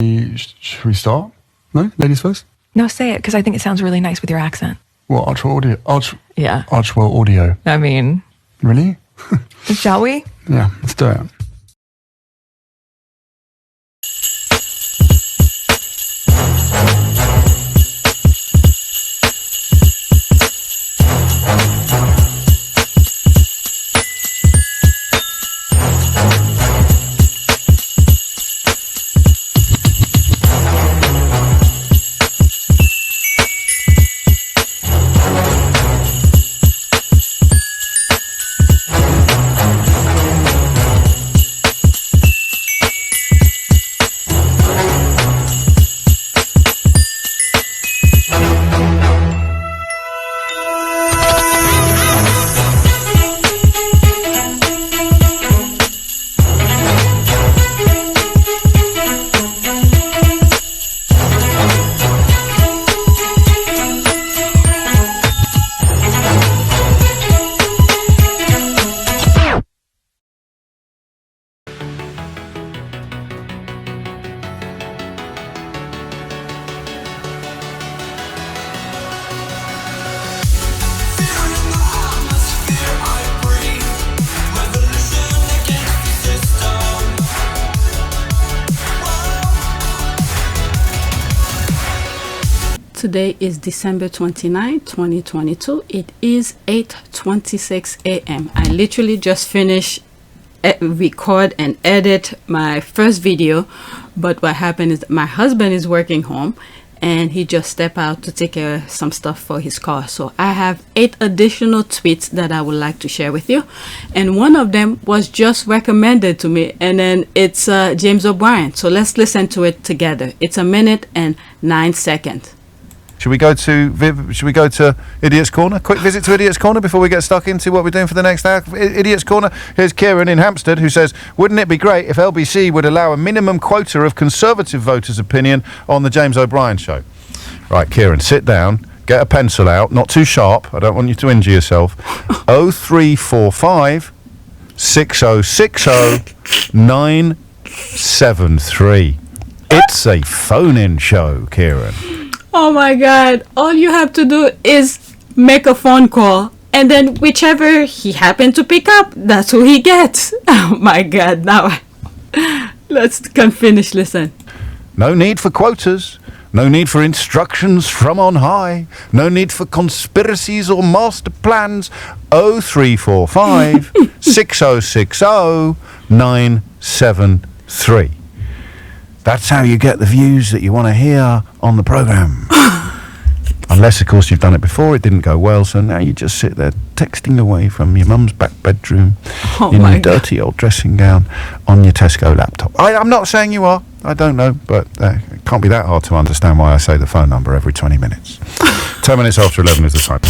Should we start? No? Ladies first? No, say it, because I think it sounds really nice with your accent. What, Archwell Audio? Yeah. Archwell Audio. I mean... Really? Shall we? Yeah, let's do it. Today is December 29, 2022. It is 8:26 a.m. I literally just finished record and edit my first video, but what happened is my husband is working home and he just stepped out to take care of some stuff for his car. So I have 8 additional tweets that I would like to share with you, and one of them was just recommended to me, and then it's James O'Brien. So let's listen to it together. It's 1 minute and 9 seconds. Should we go to Idiot's Corner? Quick visit to Idiot's Corner before we get stuck into what we're doing for the next hour. Idiot's Corner. Here's Kieran in Hampstead who says, wouldn't it be great if LBC would allow a minimum quota of Conservative voters' opinion on the James O'Brien show? Right, Kieran, sit down, get a pencil out, not too sharp, I don't want you to injure yourself. 0345 6060 973. It's a phone-in show, Kieran. Oh my God, all you have to do is make a phone call, and then whichever he happened to pick up, that's who he gets. Oh my God, now let's finish, listen. No need for quotas, no need for instructions from on high, no need for conspiracies or master plans. 0345 6060 973. That's how you get the views that you want to hear on the programme. Unless, of course, you've done it before, it didn't go well, so now you just sit there texting away from your mum's back bedroom in your dirty old dressing gown on your Tesco laptop. I'm not saying you are, I don't know, but it can't be that hard to understand why I say the phone number every 20 minutes. 10 minutes after 11 is the time.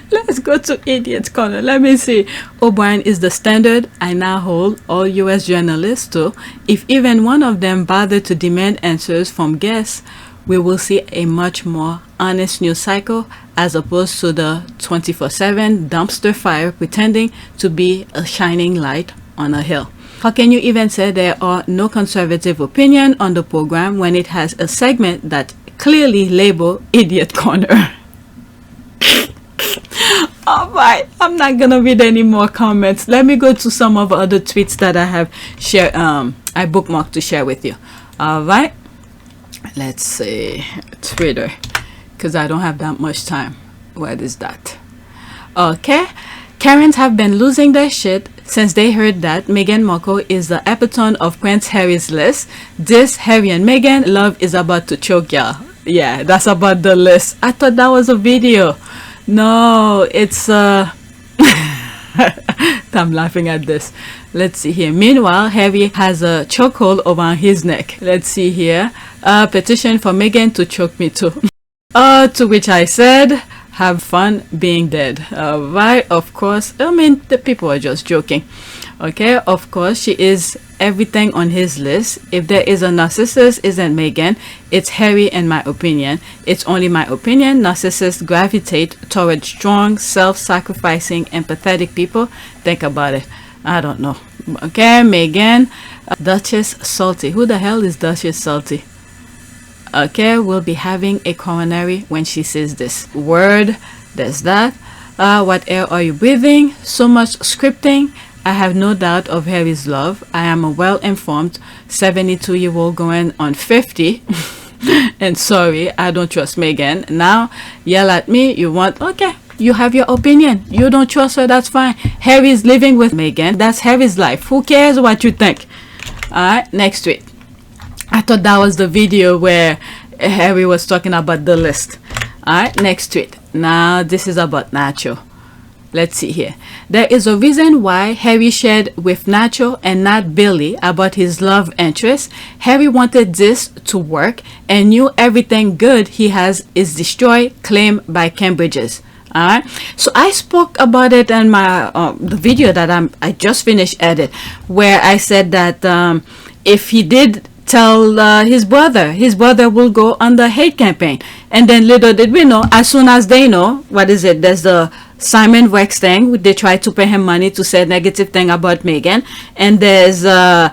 Let's go to Idiot's Corner. Let me see. O'Brien is the standard I now hold all U.S. journalists to. If even one of them bother to demand answers from guests, we will see a much more honest news cycle as opposed to the 24/7 dumpster fire pretending to be a shining light on a hill. How can you even say there are no conservative opinion on the program when it has a segment that clearly labeled Idiot Corner? Alright, I'm not gonna read any more comments. Let me go to some of the other tweets that I have shared, I bookmarked to share with you. Alright, let's see, Twitter, because I don't have that much time. What is that? Okay, Karens have been losing their shit since they heard that Meghan Markle is the epitome of Prince Harry's list. This Harry and Meghan love is about to choke y'all. Yeah, that's about the list. I thought that was a video. No, it's I'm laughing at this. Let's see here. Meanwhile, Harry has a chokehold around his neck. Let's see here. Petition for Meghan to choke me too. To which I said, have fun being dead. Right, of course. I mean, the people are just joking. Okay, of course, she is everything on his list. If there is a narcissist, isn't Meghan, it's Harry in my opinion. It's only my opinion. Narcissists gravitate towards strong, self-sacrificing, empathetic people. Think about it. I don't know. Okay, Meghan. Duchess Salty. Who the hell is Duchess Salty? Okay, we'll be having a coronary when she says this. Word, there's that. What air are you breathing? So much scripting. I have no doubt of Harry's love. I am a well-informed 72-year-old going on 50. And sorry, I don't trust Meghan. Now, yell at me. You want? Okay, you have your opinion. You don't trust her, that's fine. Harry's living with Meghan. That's Harry's life. Who cares what you think? Alright, next tweet. I thought that was the video where Harry was talking about the list. Alright, next tweet. Now, this is about Nacho. Let's see here. There is a reason why Harry shared with Nacho and not Billy about his love interest. Harry wanted this to work and knew everything good he has is destroyed, claimed by Cambridges. Alright, so I spoke about it in my the video that I just finished edit, where I said that if he did tell his brother will go on the hate campaign. And then little did we know, as soon as they know, what is it, there's the Simon Rex thing, they tried to pay him money to say negative thing about Meghan, and there's the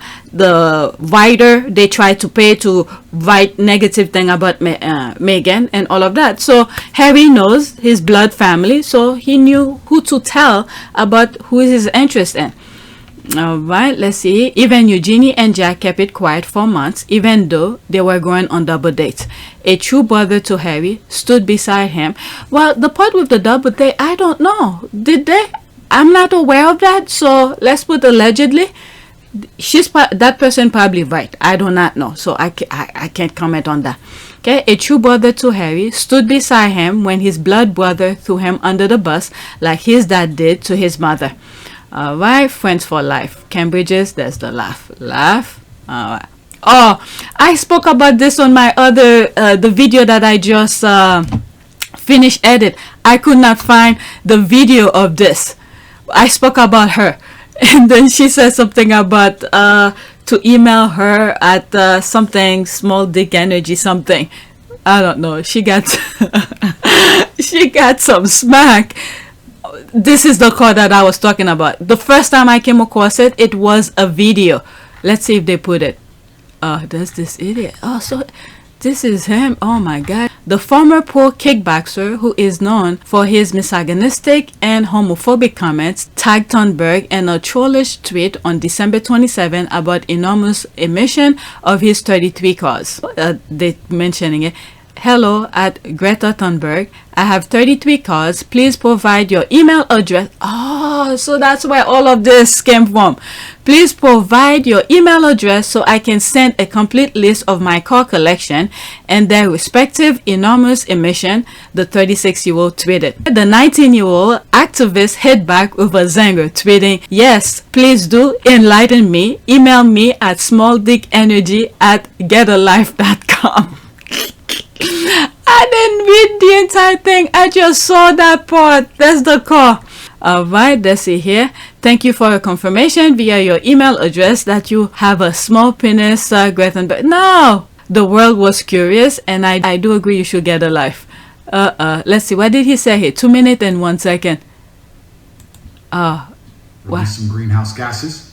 writer they tried to pay to write negative thing about Meghan and all of that. So Harry knows his blood family, so he knew who to tell about who is his interest in. Alright, let's see. Even Eugenie and Jack kept it quiet for months, even though they were going on double dates. A true brother to Harry stood beside him. Well, the part with the double date, I don't know. Did they? I'm not aware of that, so let's put allegedly. That person probably right. I do not know, so I can't comment on that. Okay, a true brother to Harry stood beside him when his blood brother threw him under the bus like his dad did to his mother. Alright, friends for life. Cambridges, there's the laugh. Alright. Oh, I spoke about this on my other, the video that I just finished edit. I could not find the video of this. I spoke about her. And then she said something about to email her at something, small dick energy something. I don't know. She got, she got some smack. This is the call that I was talking about. The first time I came across it, it was a video. Let's see if they put it. There's this idiot. Oh, so this is him. Oh my god. The former pro kickboxer, who is known for his misogynistic and homophobic comments, tagged Thunberg in a trollish tweet on December 27 about enormous emission of his 33 cars. They mentioning it. Hello at Greta Thunberg. I have 33 cars. Please provide your email address. Oh, so that's where all of this came from. Please provide your email address so I can send a complete list of my car collection and their respective enormous emission, the 36-year-old tweeted. The 19-year-old activist hit back with a zinger, tweeting, yes, please do enlighten me. Email me at smalldickenergy@getalife.com. I didn't read the entire thing. I just saw that part. That's the call. Alright, let's see here. Thank you for your confirmation via your email address that you have a small penis, Greta. No! The world was curious, and I do agree you should get a life. Let's see. What did he say here? 2 minutes and 1 second. Release some greenhouse gases.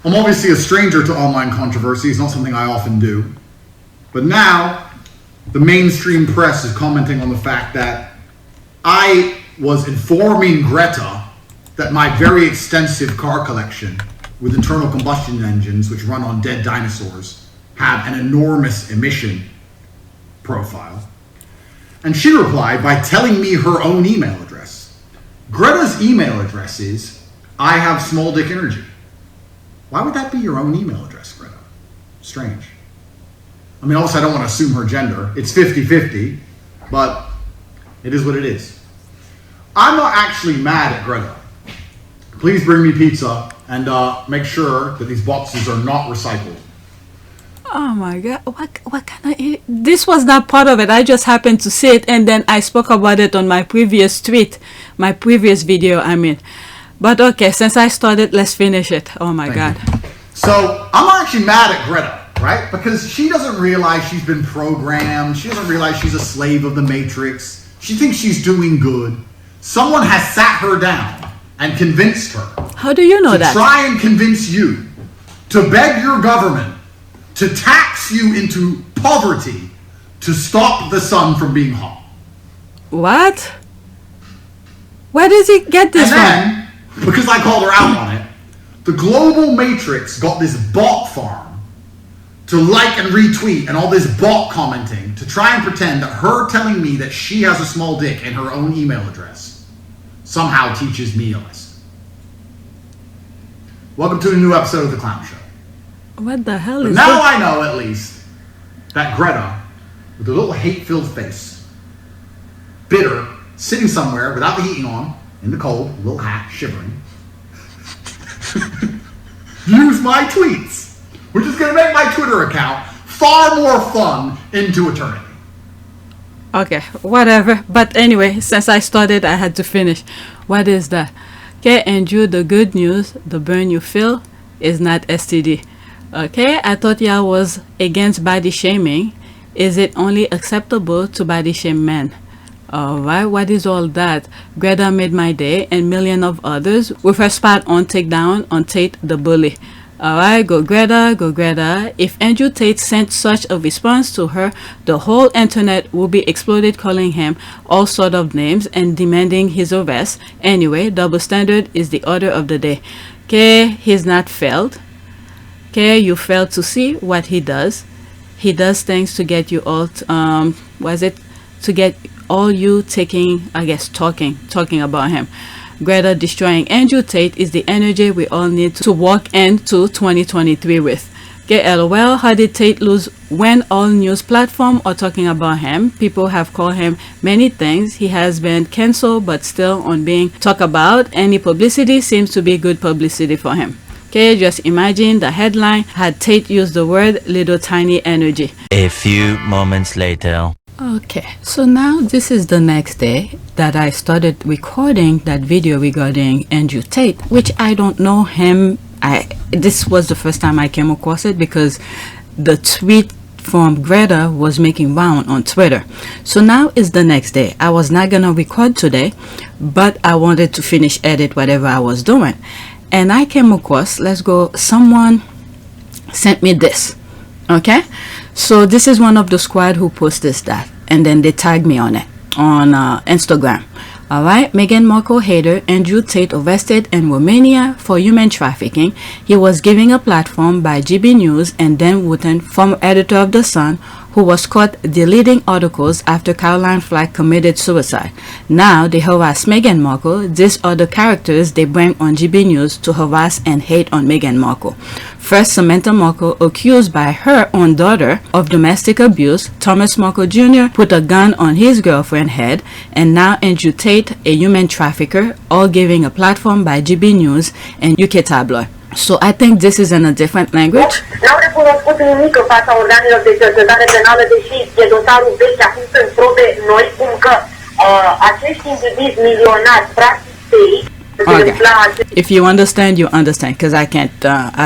I'm obviously a stranger to online controversy. It's not something I often do. But now, the mainstream press is commenting on the fact that I was informing Greta that my very extensive car collection with internal combustion engines, which run on dead dinosaurs, have an enormous emission profile. And she replied by telling me her own email address. Greta's email address is, I have small dick energy. Why would that be your own email address, Greta? Strange. I mean, obviously I don't want to assume her gender. It's 50-50, but it is what it is. I'm not actually mad at Greta. Please bring me pizza and make sure that these boxes are not recycled. Oh my god, what kind of... This was not part of it. I just happened to see it, and then I spoke about it on my previous tweet, my previous video, I mean. But okay, since I started, let's finish it. Oh my god. So, I'm not actually mad at Greta. Right? Because she doesn't realize she's been programmed. She doesn't realize she's a slave of the Matrix. She thinks she's doing good. Someone has sat her down and convinced her How do you know to that? try and convince you to beg your government to tax you into poverty to stop the sun from being hot. What? Where does he get this And from? then, because I called her out on it, the global matrix got this bot farm to like and retweet and all this bot commenting to try and pretend that her telling me that she has a small dick in her own email address somehow teaches me a lesson. Welcome to a new episode of The Clown Show. What the hell But is now that? I know, at least, that Greta, with her little hate-filled face, bitter, sitting somewhere without the heating on, in the cold, a little hat, shivering, views my tweets, which is going to make my Twitter account far more fun into eternity. Okay, whatever. But anyway, since I started, I had to finish. What is that? Okay, Andrew, the good news, the burn you feel is not STD. Okay, I thought y'all was against body shaming. Is it only acceptable to body shame men? Alright, what is all that? Greta made my day and millions of others with her spot on takedown on Tate the bully. Alright, go Greta, go Greta. If Andrew Tate sent such a response to her, the whole internet will be exploded calling him all sort of names and demanding his arrest. Anyway, double standard is the order of the day. Okay, he's not failed. Okay, you failed to see what he does. He does things to get you all, to get all you taking, I guess, talking about him. Greta destroying Andrew Tate is the energy we all need to walk into 2023 with. Okay, LOL, how did Tate lose when all news platforms are talking about him? People have called him many things. He has been cancelled but still on being talked about. Any publicity seems to be good publicity for him. Okay, just imagine the headline had Tate used the word little tiny energy. A few moments later. Okay, so now this is the next day that I started recording that video regarding Andrew Tate, which I don't know him. This was the first time I came across it because the tweet from Greta was making round on Twitter. So now is the next day. I was not gonna record today, but I wanted to finish edit whatever I was doing. And I came across, someone sent me this. Okay, so this is one of the squad who posted that, and then they tagged me on it on Instagram. Alright, Meghan Markle hater Andrew Tate arrested in Romania for human trafficking. He was given a platform by GB News and Dan Wooten, former editor of The Sun, who was caught deleting articles after Caroline Flack committed suicide. Now they harass Meghan Markle. These are the characters they bring on GB News to harass and hate on Meghan Markle. First, Samantha Markle, accused by her own daughter of domestic abuse. Thomas Markle Jr. put a gun on his girlfriend's head. And now Andrew Tate, a human trafficker, all giving a platform by GB News and UK Tabloid. So I think this is in a different language. N-au recunoscut nimic în fața organelor de cercetare penală, deși e dosarul vechi, acum sunt probe noi, cum că acești indivizi milionari, practic tei, Okay. If you understand, you understand, because I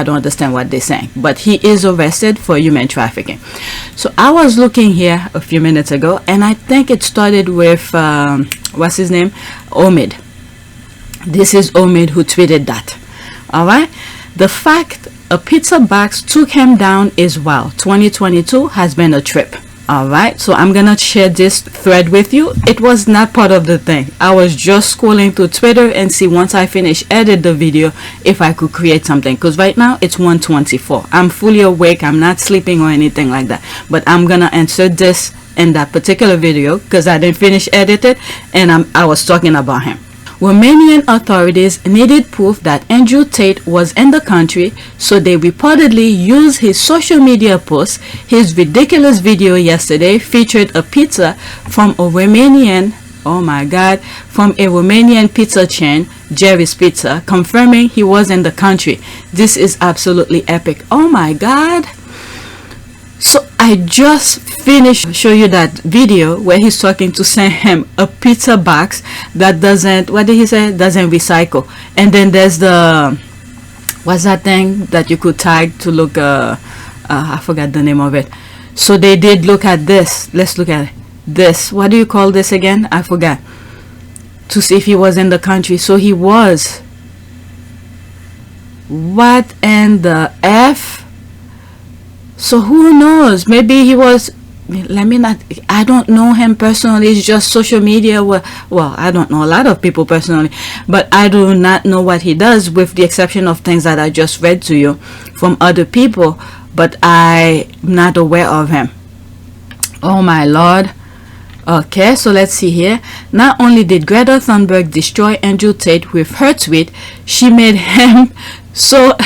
don't understand what they're saying. But he is arrested for human trafficking. So I was looking here a few minutes ago, and I think it started with, what's his name? Omid. This is Omid who tweeted that. Alright? The fact a pizza box took him down is wild. 2022 has been a trip. Alright, so I'm gonna share this thread with you. It was not part of the thing. I was just scrolling through Twitter and see once I finish edit the video if I could create something, because right now it's 1:24. I'm fully awake, I'm not sleeping or anything like that, but I'm gonna insert this in that particular video because I didn't finish edit it, and I was talking about him. Romanian authorities needed proof that Andrew Tate was in the country, so they reportedly used his social media posts. His ridiculous video yesterday featured a pizza from a Romanian, from a Romanian pizza chain, Jerry's Pizza, confirming he was in the country. This is absolutely epic. Oh my God. So I just finished show you that video where he's talking to send him a pizza box that doesn't, what did he say, doesn't recycle. And then there's the, what's that thing that you could tag to look, I forgot the name of it. So they did look at this. Let's look at this. What do you call this again? I forgot. To see if he was in the country. So he was What in the F? So who knows? Maybe he was, I don't know him personally. It's just social media. Well, I don't know a lot of people personally, but I do not know what he does, with the exception of things that I just read to you from other people, but I'm not aware of him. Oh my Lord. Okay, so let's see here. Not only did Greta Thunberg destroy Andrew Tate with her tweet, she made him so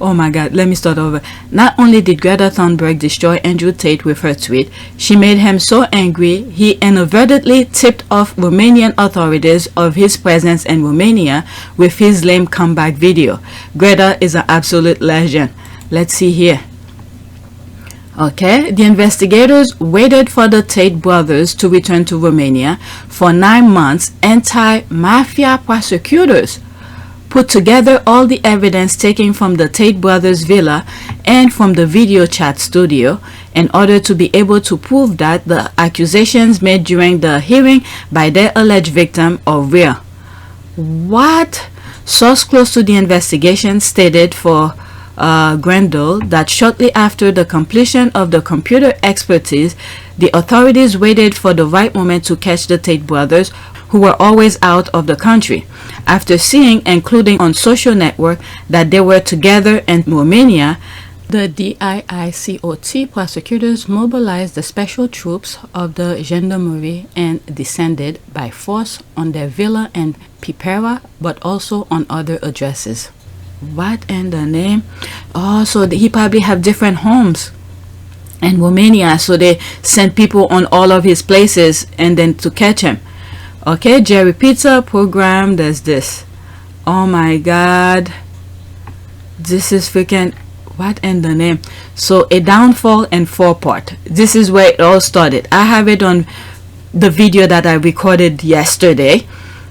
oh my God, let me start over. Not only did Greta Thunberg destroy Andrew Tate with her tweet, she made him so angry he inadvertently tipped off Romanian authorities of his presence in Romania with his lame comeback video. Greta is an absolute legend. Let's see here. Okay, the investigators waited for the Tate brothers to return to Romania for 9 months. Anti-mafia prosecutors put together all the evidence taken from the Tate brothers' villa and from the video chat studio in order to be able to prove that the accusations made during the hearing by their alleged victim are real. What? Source close to the investigation stated for Grendel that shortly after the completion of the computer expertise, the authorities waited for the right moment to catch the Tate brothers, who were always out of the country. After seeing, including on social network, that they were together in Romania, the DIICOT prosecutors mobilized the special troops of the gendarmerie and descended by force on their villa in Pipera, but also on other addresses. What in the name? Oh, so he probably have different homes in Romania, so they sent people on all of his places and then to catch him. Okay, Jerry Pizza program, there's this. Oh my God, this is freaking, what in the name? So a downfall in 4-part. This is where it all started. I have it on the video that I recorded yesterday.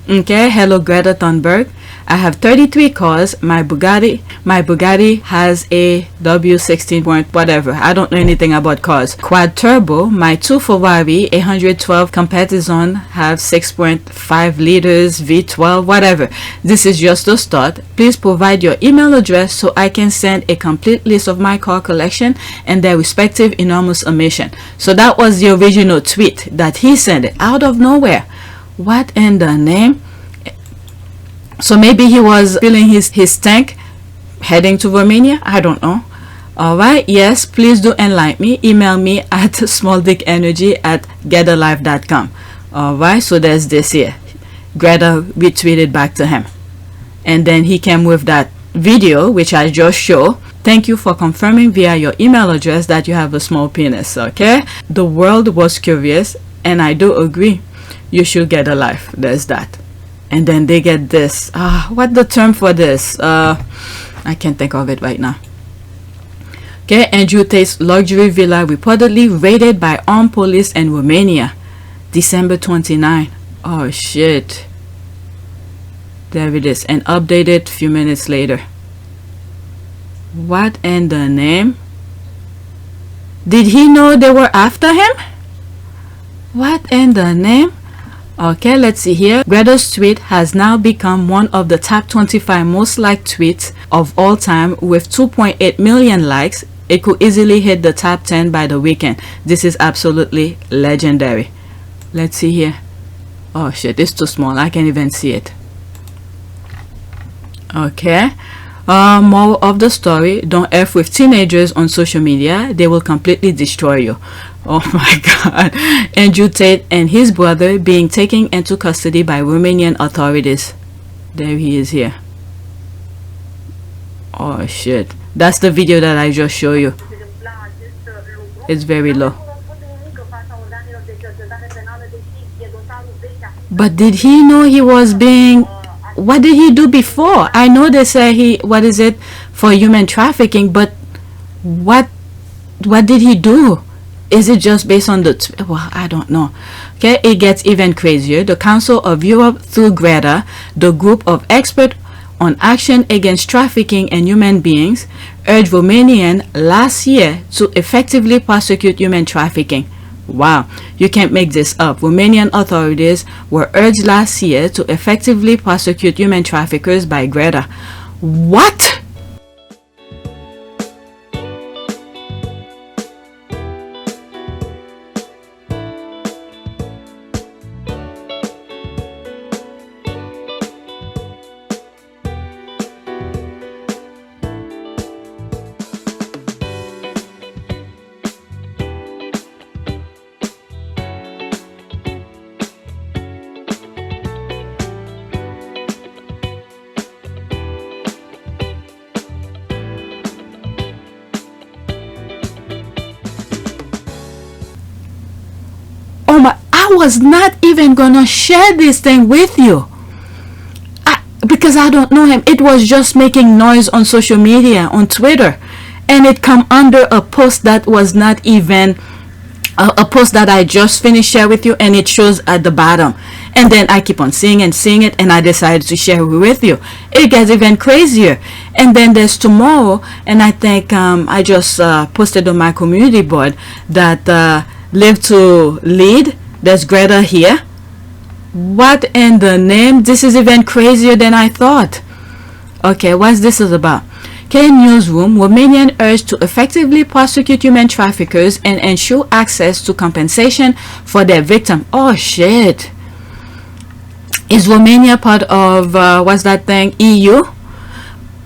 Okay, hello Greta Thunberg. I have 33 cars. My Bugatti has a W16 point whatever. I don't know anything about cars. Quad turbo. My 2 Ferrari 112 Competition have 6.5 liters V12 whatever. This is just a start. Please provide your email address so I can send a complete list of my car collection and their respective enormous emission. So that was the original tweet that he sent it out of nowhere. What in the name? So maybe he was filling his tank heading to Romania. I don't know. All right. Yes, please do enlighten me. Email me at smalldickenergy@getalife.com. All right. So there's this here. Greta retweeted back to him. And then he came with that video, which I just showed. Thank you for confirming via your email address that you have a small penis. Okay. The world was curious, and I do agree. You should get a life. There's that. And then they get this. What the term for this? I can't think of it right now. Okay, Andrew Tate's luxury villa reportedly raided by armed police in Romania, December 29. Oh shit. There it is. And updated a few minutes later. What in the name? Did he know they were after him? What in the name? Okay, let's see here. Greta's tweet has now become one of the top 25 most liked tweets of all time with 2.8 million likes. It could easily hit the top 10 by the weekend. This is absolutely legendary. Let's see here. Oh shit, it's too small. I can't even see it. Okay. Moral of the story: don't F with teenagers on social media. They will completely destroy you. Oh my God. Andrew Tate and his brother being taken into custody by Romanian authorities. There he is here. Oh shit. That's the video that I just showed you. It's very low. But did he know he was being... What did he do before? I know they say he... What is it? For human trafficking. But what did he do? Is it just based on the... Well, I don't know. Okay, it gets even crazier. The Council of Europe, through Greta, the group of experts on action against trafficking in human beings, urged Romanian last year to effectively prosecute human trafficking. Wow, you can't make this up. Romanian authorities were urged last year to effectively prosecute human traffickers by Greta. What? oh my, I was not even gonna share this thing with you. Because I don't know him. It was just making noise on social media, on Twitter. And it come under a post that was not even a post that I just finished share with you, and it shows at the bottom. And then I keep on seeing it, and I decided to share it with you. It gets even crazier. And then there's tomorrow, and I think I just posted on my community board that Live to Lead. There's Greta here. What in the name? This is even crazier than I thought. Okay, what's this is about? Okay, newsroom. Romanian urged to effectively prosecute human traffickers and ensure access to compensation for their victim. Oh shit. Is Romania part of what's that thing? EU?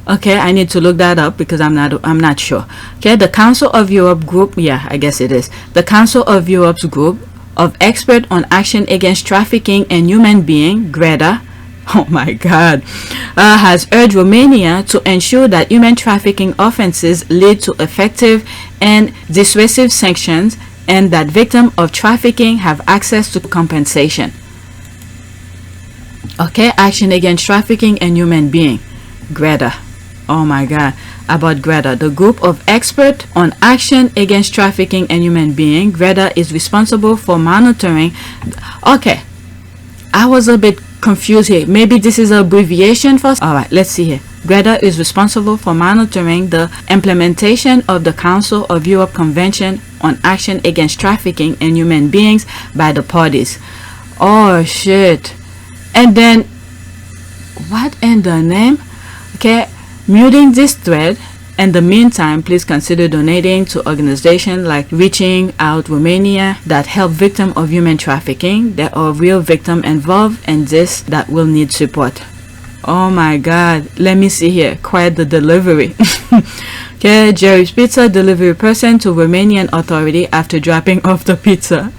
Okay, I need to look that up because I'm not sure. Okay, the Council of Europe group. Yeah, I guess it is. The Council of Europe's group of expert on action against trafficking and human being, Greta, oh my god, has urged Romania to ensure that human trafficking offenses lead to effective and dissuasive sanctions, and that victims of trafficking have access to compensation. Okay, action against trafficking and human being, Greta. Oh my god, about Greta. The group of experts on action against trafficking and human being, Greta, is responsible for monitoring. Okay, I was a bit confused here. Maybe this is an abbreviation for. Alright, let's see here. Greta is responsible for monitoring the implementation of the Council of Europe Convention on Action Against Trafficking and Human Beings by the parties. Oh shit. And then what in the name? Okay, muting this thread. In the meantime, please consider donating to organizations like Reaching Out Romania that help victims of human trafficking. There are real victims involved in this that will need support. Oh my god, let me see here. Quite the delivery. Okay, Jerry's Pizza delivery person to Romanian authority after dropping off the pizza.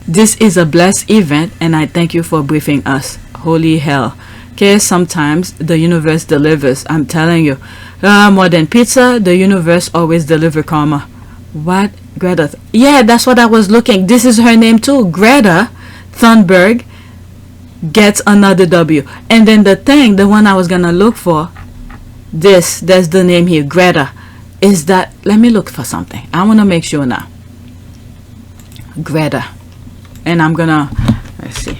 This is a blessed event and I thank you for briefing us. Holy hell. Okay, sometimes the universe delivers. I'm telling you. More than pizza, the universe always deliver karma. What? Greta? Yeah, that's what I was looking. This is her name too. Greta Thunberg gets another W. And then the one I was gonna look for, that's the name here. Greta. Is that? Let me look for something. I wanna make sure now. Greta. And I'm gonna, let's see.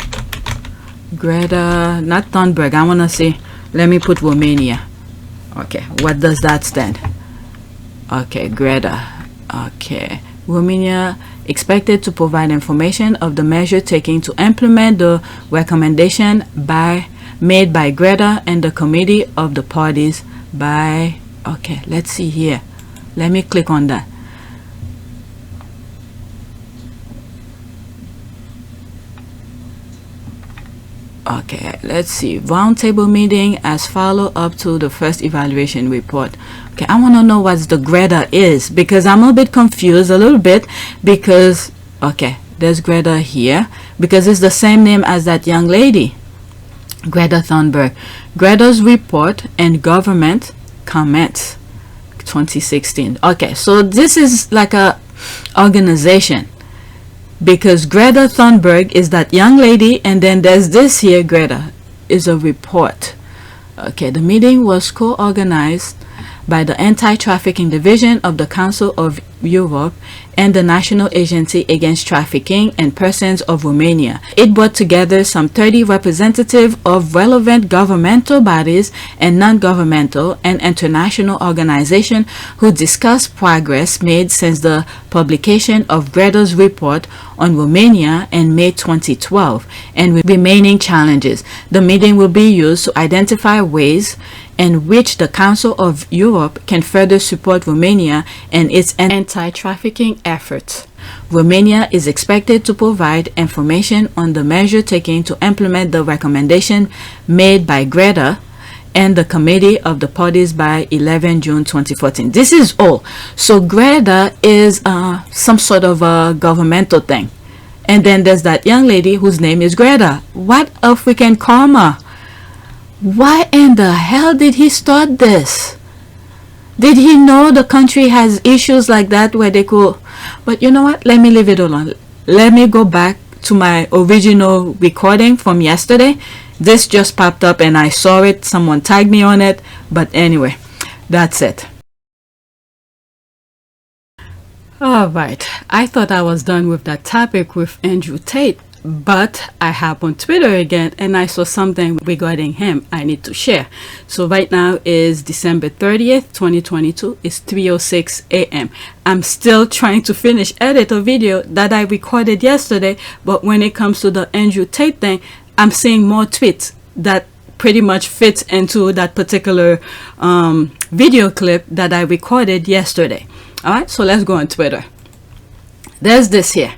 Greta, not Thunberg. I wanna see. Let me put Romania. Okay, what does that stand? Okay, Greta. Okay, Romania expected to provide information of the measure taken to implement the recommendation made by Greta and the committee of the parties by. Okay, let's see here. Let me click on that. Okay, let's see. Roundtable meeting as follow up to the first evaluation report. Okay, I want to know what the Greta is because I'm a bit confused a little bit because, okay, there's Greta here because it's the same name as that young lady, Greta Thunberg. Greta's report and government comments 2016. Okay, so this is like a organization. Because Greta Thunberg is that young lady, and then there's this here. Greta is a report. Okay, the meeting was co-organized by the Anti-Trafficking Division of the Council of Europe and the National Agency Against Trafficking and Persons of Romania. It brought together some 30 representatives of relevant governmental bodies and non-governmental and international organizations who discussed progress made since the publication of Greta's report on Romania in May 2012 and remaining challenges. The meeting will be used to identify ways in which the Council of Europe can further support Romania in its anti-trafficking efforts. Romania is expected to provide information on the measure taken to implement the recommendation made by Greta and the committee of the parties by 11 June 2014. This is all. So Greta is some sort of a governmental thing. And then there's that young lady whose name is Greta. What a freaking karma. Why in the hell did he start this? Did he know the country has issues like that where they could? But you know what? Let me leave it alone. let me go back to my original recording from yesterday. This just popped up and I saw it. Someone tagged me on it. But anyway, that's it. Alright, I thought I was done with that topic with Andrew Tate, but I hop on Twitter again and I saw something regarding him I need to share. So right now is December 30th, 2022. It's 3:06 a.m. I'm still trying to finish edit a video that I recorded yesterday, but when it comes to the Andrew Tate thing, I'm seeing more tweets that pretty much fits into that particular video clip that I recorded yesterday. Alright, so let's go on Twitter. There's this here.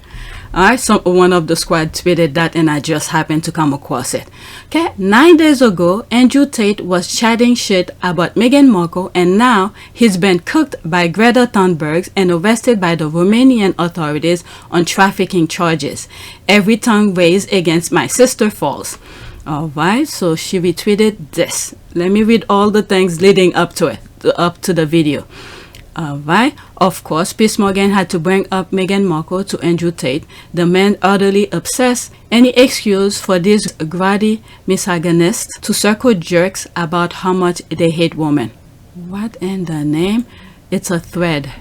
Alright, so one of the squad tweeted that and I just happened to come across it. Okay, 9 days ago, Andrew Tate was chatting shit about Meghan Markle and now he's been cooked by Greta Thunberg and arrested by the Romanian authorities on trafficking charges. Every tongue raised against my sister falls. Alright, so she retweeted this. Let me read all the things leading up to it, up to the video. Alright, of course, Piers Morgan had to bring up Meghan Markle to Andrew Tate, the man utterly obsessed. Any excuse for these grady misogynists to circle jerks about how much they hate women. What in the name? It's a thread.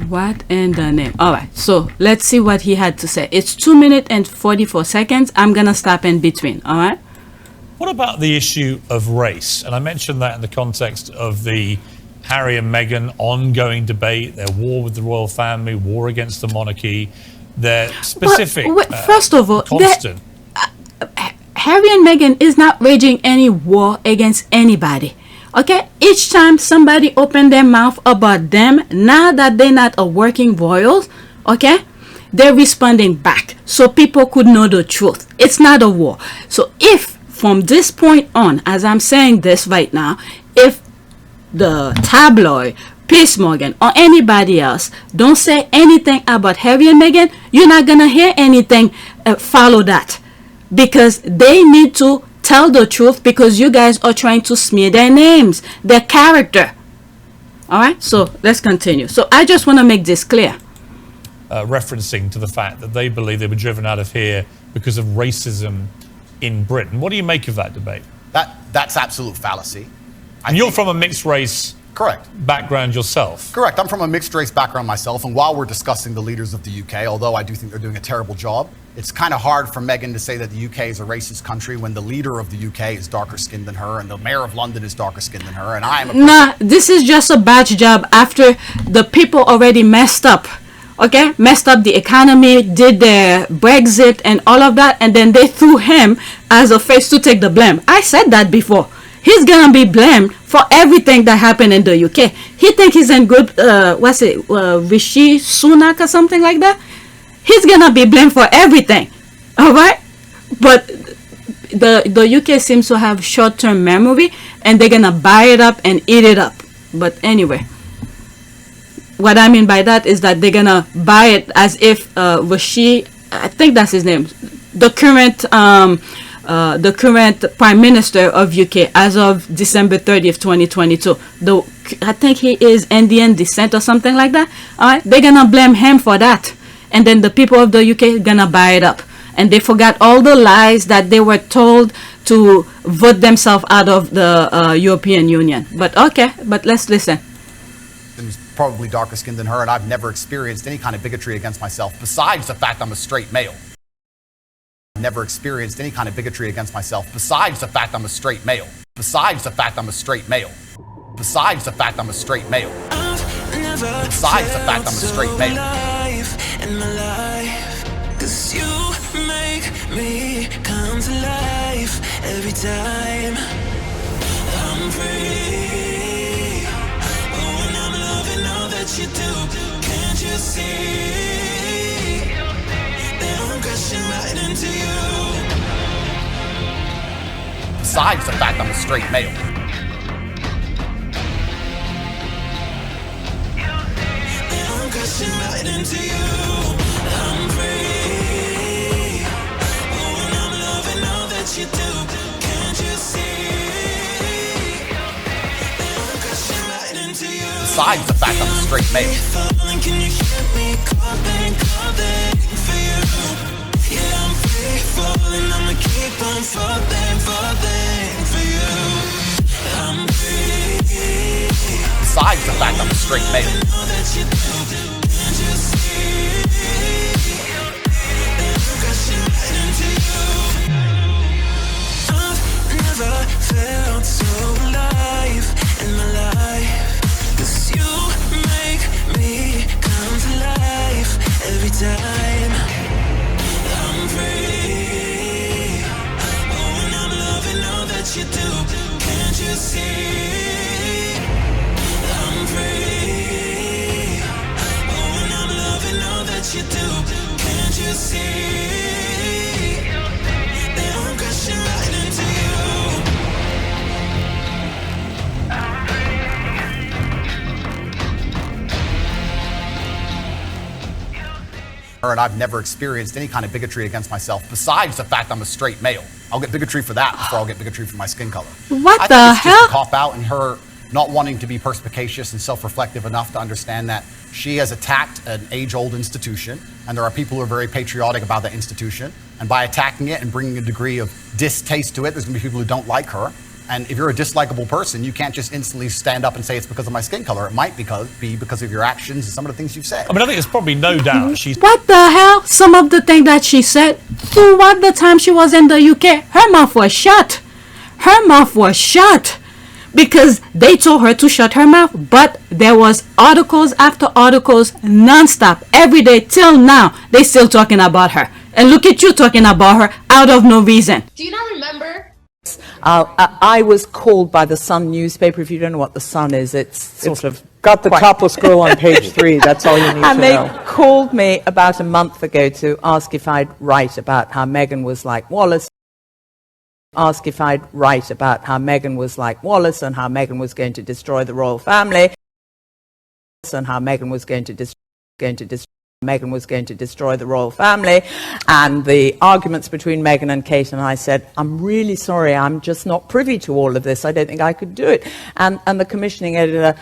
What in the name? Alright, so let's see what he had to say. It's 2 minutes and 44 seconds. I'm gonna stop in between, alright? What about the issue of race? And I mentioned that in the context of the Harry and Meghan ongoing debate, their war with the royal family, war against the monarchy, their specific, first of all, constant. Harry and Meghan is not waging any war against anybody. Okay, each time somebody open their mouth about them, now that they're not a working royals, okay, they're responding back so people could know the truth. It's not a war. So if from this point on, as I'm saying this right now, if the tabloid, Piers Morgan, or anybody else don't say anything about Harry and Meghan, you're not gonna hear anything follow that, because they need to tell the truth, because you guys are trying to smear their names, their character. Alright, so let's continue. So I just want to make this clear. Referencing to the fact that they believe they were driven out of here because of racism in Britain. What do you make of that debate? That's absolute fallacy. And you're from a mixed race correct background yourself. Correct. I'm from a mixed race background myself, and while we're discussing the leaders of the UK, although I do think they're doing a terrible job, it's kind of hard for Meghan to say that the UK is a racist country when the leader of the UK is darker skinned than her and the mayor of London is darker skinned than her, and I'm Nah, this is just a batch job after the people already messed up. Okay, messed up the economy, did their Brexit and all of that, and then they threw him as a face to take the blame. I said that before. He's gonna be blamed for everything that happened in the UK. He think he's in good, Rishi Sunak or something like that. He's gonna be blamed for everything, all right? But the UK seems to have short-term memory, and they're gonna buy it up and eat it up. But anyway, what I mean by that is that they're gonna buy it as if Rishi, I think that's his name, the current Prime Minister of UK as of December 30th, 2022. I think he is Indian descent or something like that. All right, they're gonna blame him for that, and then the people of the UK gonna buy it up, and they forgot all the lies that they were told to vote themselves out of the European Union. But okay, but let's listen. who's probably darker skinned than her, and I've never experienced any kind of bigotry against myself besides the fact I'm a straight male. Never experienced any kind of bigotry against myself besides the fact I'm a straight male. Besides the fact I'm a straight male. Besides the fact I'm a straight male. Besides the fact I'm a straight male. Cause you make me come to life every time I'm free. Oh, and I'm loving all that you do. Can't you see that I'm crashing right into you? Besides the fact I'm a straight male. I'm crashing right into you. I'm free. Oh, and I'm loving all that you do. Can't you see? I'm crashing right into you. Besides the fact I'm a straight male. Can you hear me calling, the fact I'm a straight male. Never felt so alive in my life, 'cause you make me come to life every time I'm free. Oh, and I'm loving all that you do. Can't you see? I'm free. Oh, and I'm loving all that you do. Can't you see? That I'm crashing right into you. And I've never experienced any kind of bigotry against myself besides the fact I'm a straight male. I'll get bigotry for that before I'll get bigotry for my skin color. What I the think it's just hell? a cop out and her not wanting to be perspicacious and self-reflective enough to understand that she has attacked an age-old institution, and there are people who are very patriotic about that institution, and by attacking it and bringing a degree of distaste to it, there's going to be people who don't like her. And if you're a dislikable person, you can't just instantly stand up and say it's because of my skin color. It might be because of your actions and some of the things you've said. I mean, I think there's probably no doubt she's... What the hell? Some of the things that she said throughout the time she was in the UK, her mouth was shut. Her mouth was shut because they told her to shut her mouth. But there was articles after articles non-stop every day till now. They still talking about her. And look at you talking about her out of no reason. Do you not remember? I was called by the Sun newspaper. If you don't know what the Sun is, it's sort of got the topless girl on page 3. That's all you need and to they know. called me about a month ago to ask if I'd write about how Meghan was like Wallace. Ask if I'd write about how Meghan was like Wallace and how Meghan was going to destroy the royal family and how Meghan was going to Meghan was going to destroy the royal family, and the arguments between Meghan and Kate, and I said, I'm really sorry, I'm just not privy to all of this. I don't think I could do it. And the commissioning editor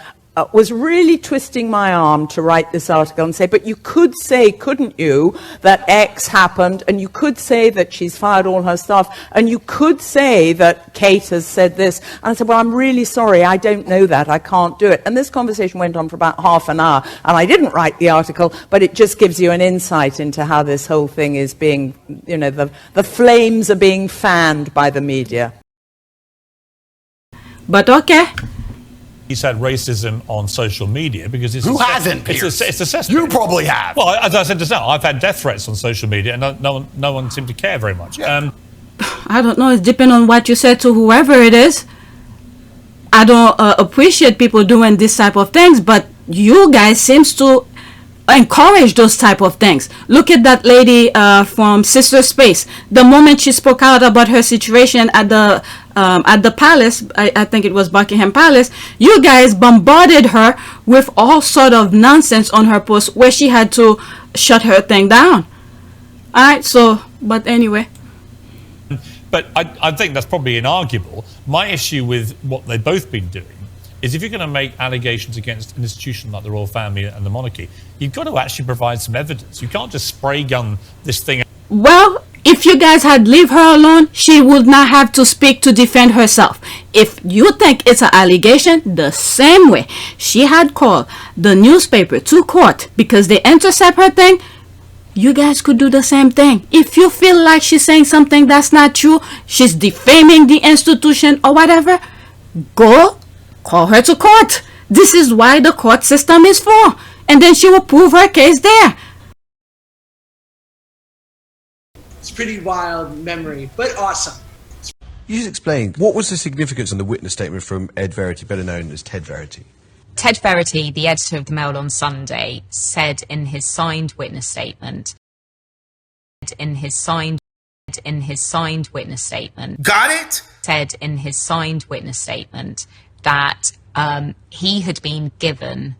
was really twisting my arm to write this article and say, but you could say, couldn't you, that X happened, and you could say that she's fired all her staff, and you could say that Kate has said this. And I said, well, I'm really sorry, I don't know that, I can't do it. And this conversation went on for about half an hour, and I didn't write the article, but it just gives you an insight into how this whole thing is being, you know, the flames are being fanned by the media. But okay. He's had racism on social media because it's... Who hasn't, Piers? It's assessed. You probably have. Well, as I said just now, I've had death threats on social media and no one seemed to care very much. Yeah. I don't know. It's depending on what you said to whoever it is. I don't appreciate people doing this type of things, but you guys seems to encourage those type of things. Look at that lady from Sister Space. The moment she spoke out about her situation at the palace, I think it was Buckingham Palace, you guys bombarded her with all sort of nonsense on her post where she had to shut her thing down. Alright, so, but anyway. But I think that's probably inarguable. My issue with what they've both been doing is if you're going to make allegations against an institution like the royal family and the monarchy, you've got to actually provide some evidence. You can't just spray gun this thing. Well, if you guys had leave her alone, she would not have to speak to defend herself. If you think it's an allegation, the same way she had called the newspaper to court because they intercept her thing, you guys could do the same thing. If you feel like she's saying something that's not true, she's defaming the institution or whatever, go call her to court. This is why the court system is for. And then she will prove her case there. It's pretty wild memory, but awesome. You just explain, what was the significance on the witness statement from Ed Verity, better known as Ted Verity? Ted Verity, the editor of the Mail on Sunday, said in his signed witness statement, Got it? Said in his signed witness statement that he had been given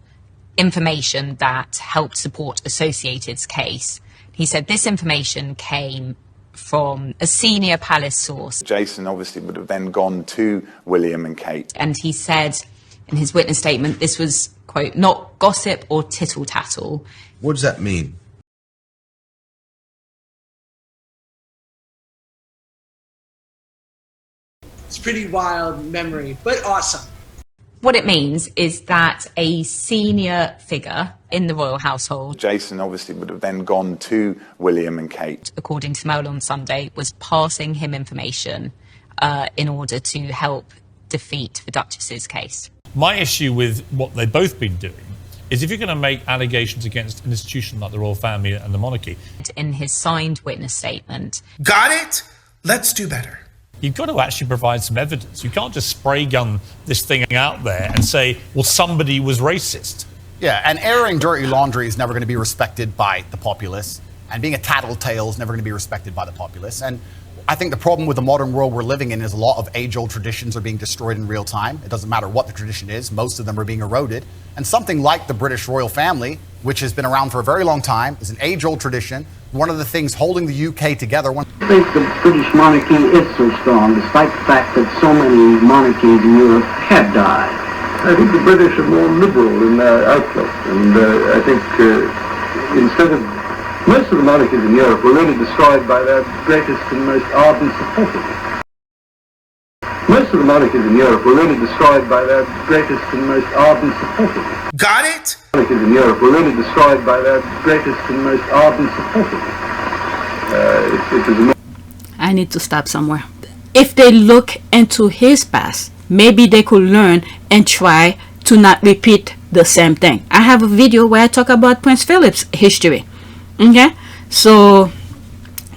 information that helped support Associated's case. He said this information came from a senior palace source. Jason obviously would have then gone to William and Kate. And he said in his witness statement this was, quote, not gossip or tittle-tattle. What does that mean? It's pretty wild memory, but awesome. What it means is that a senior figure in the royal household, Jason obviously would have then gone to William and Kate, according to Mail on Sunday, was passing him information in order to help defeat the Duchess's case. My issue with what they've both been doing is if you're going to make allegations against an institution like the royal family and the monarchy. In his signed witness statement. Got it? Let's do better. You've got to actually provide some evidence. You can't just spray gun this thing out there and say, well, somebody was racist. Yeah, and airing dirty laundry is never going to be respected by the populace. And being a tattletale is never going to be respected by the populace. And I think the problem with the modern world we're living in is a lot of age-old traditions are being destroyed in real time. It doesn't matter what the tradition is. Most of them are being eroded. And something like the British royal family, which has been around for a very long time, is an age-old tradition. One of the things holding the UK together... I think the British monarchy is so strong, despite the fact that so many monarchies in Europe have died. I think the British are more liberal in their outlook, and I think instead of... Most of the monarchies in Europe were really destroyed by their greatest and most ardent supporters. Most of the monarchies in Europe were really destroyed by their greatest and most ardent supporters. Got it? Monarchies in Europe were really destroyed by their greatest and most ardent supporters. I need to stop somewhere. If they look into his past, maybe they could learn and try to not repeat the same thing. I have a video where I talk about Prince Philip's history. Okay, so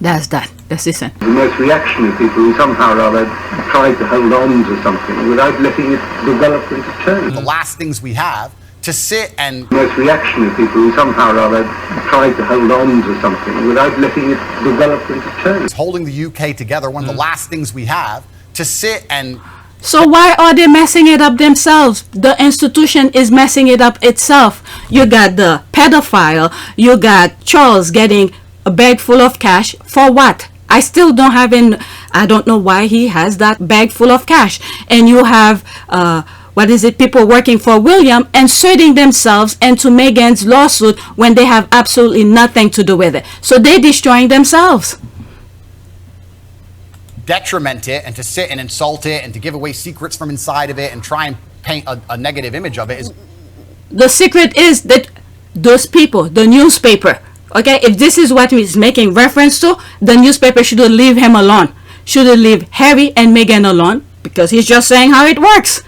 that's that. Let's listen. The most reactionary people who somehow or other tried to hold on to something without letting it develop into change. The last things we have to sit and... The most reactionary people who somehow or other tried to hold on to something without letting it develop into change. Holding the UK together, one of the last things we have to sit and... So why are they messing it up themselves? The institution is messing it up itself. You got the pedophile, you got Charles getting a bag full of cash for what? I still don't have I don't know why he has that bag full of cash. And you have people working for William inserting themselves into Meghan's lawsuit when they have absolutely nothing to do with it. So they're destroying themselves. Detriment it and to sit and insult it and to give away secrets from inside of it and try and paint a negative image of it is... The secret is that those people, the newspaper, okay, if this is what he's making reference to, the newspaper should leave him alone. Should leave Harry and Meghan alone because he's just saying how it works.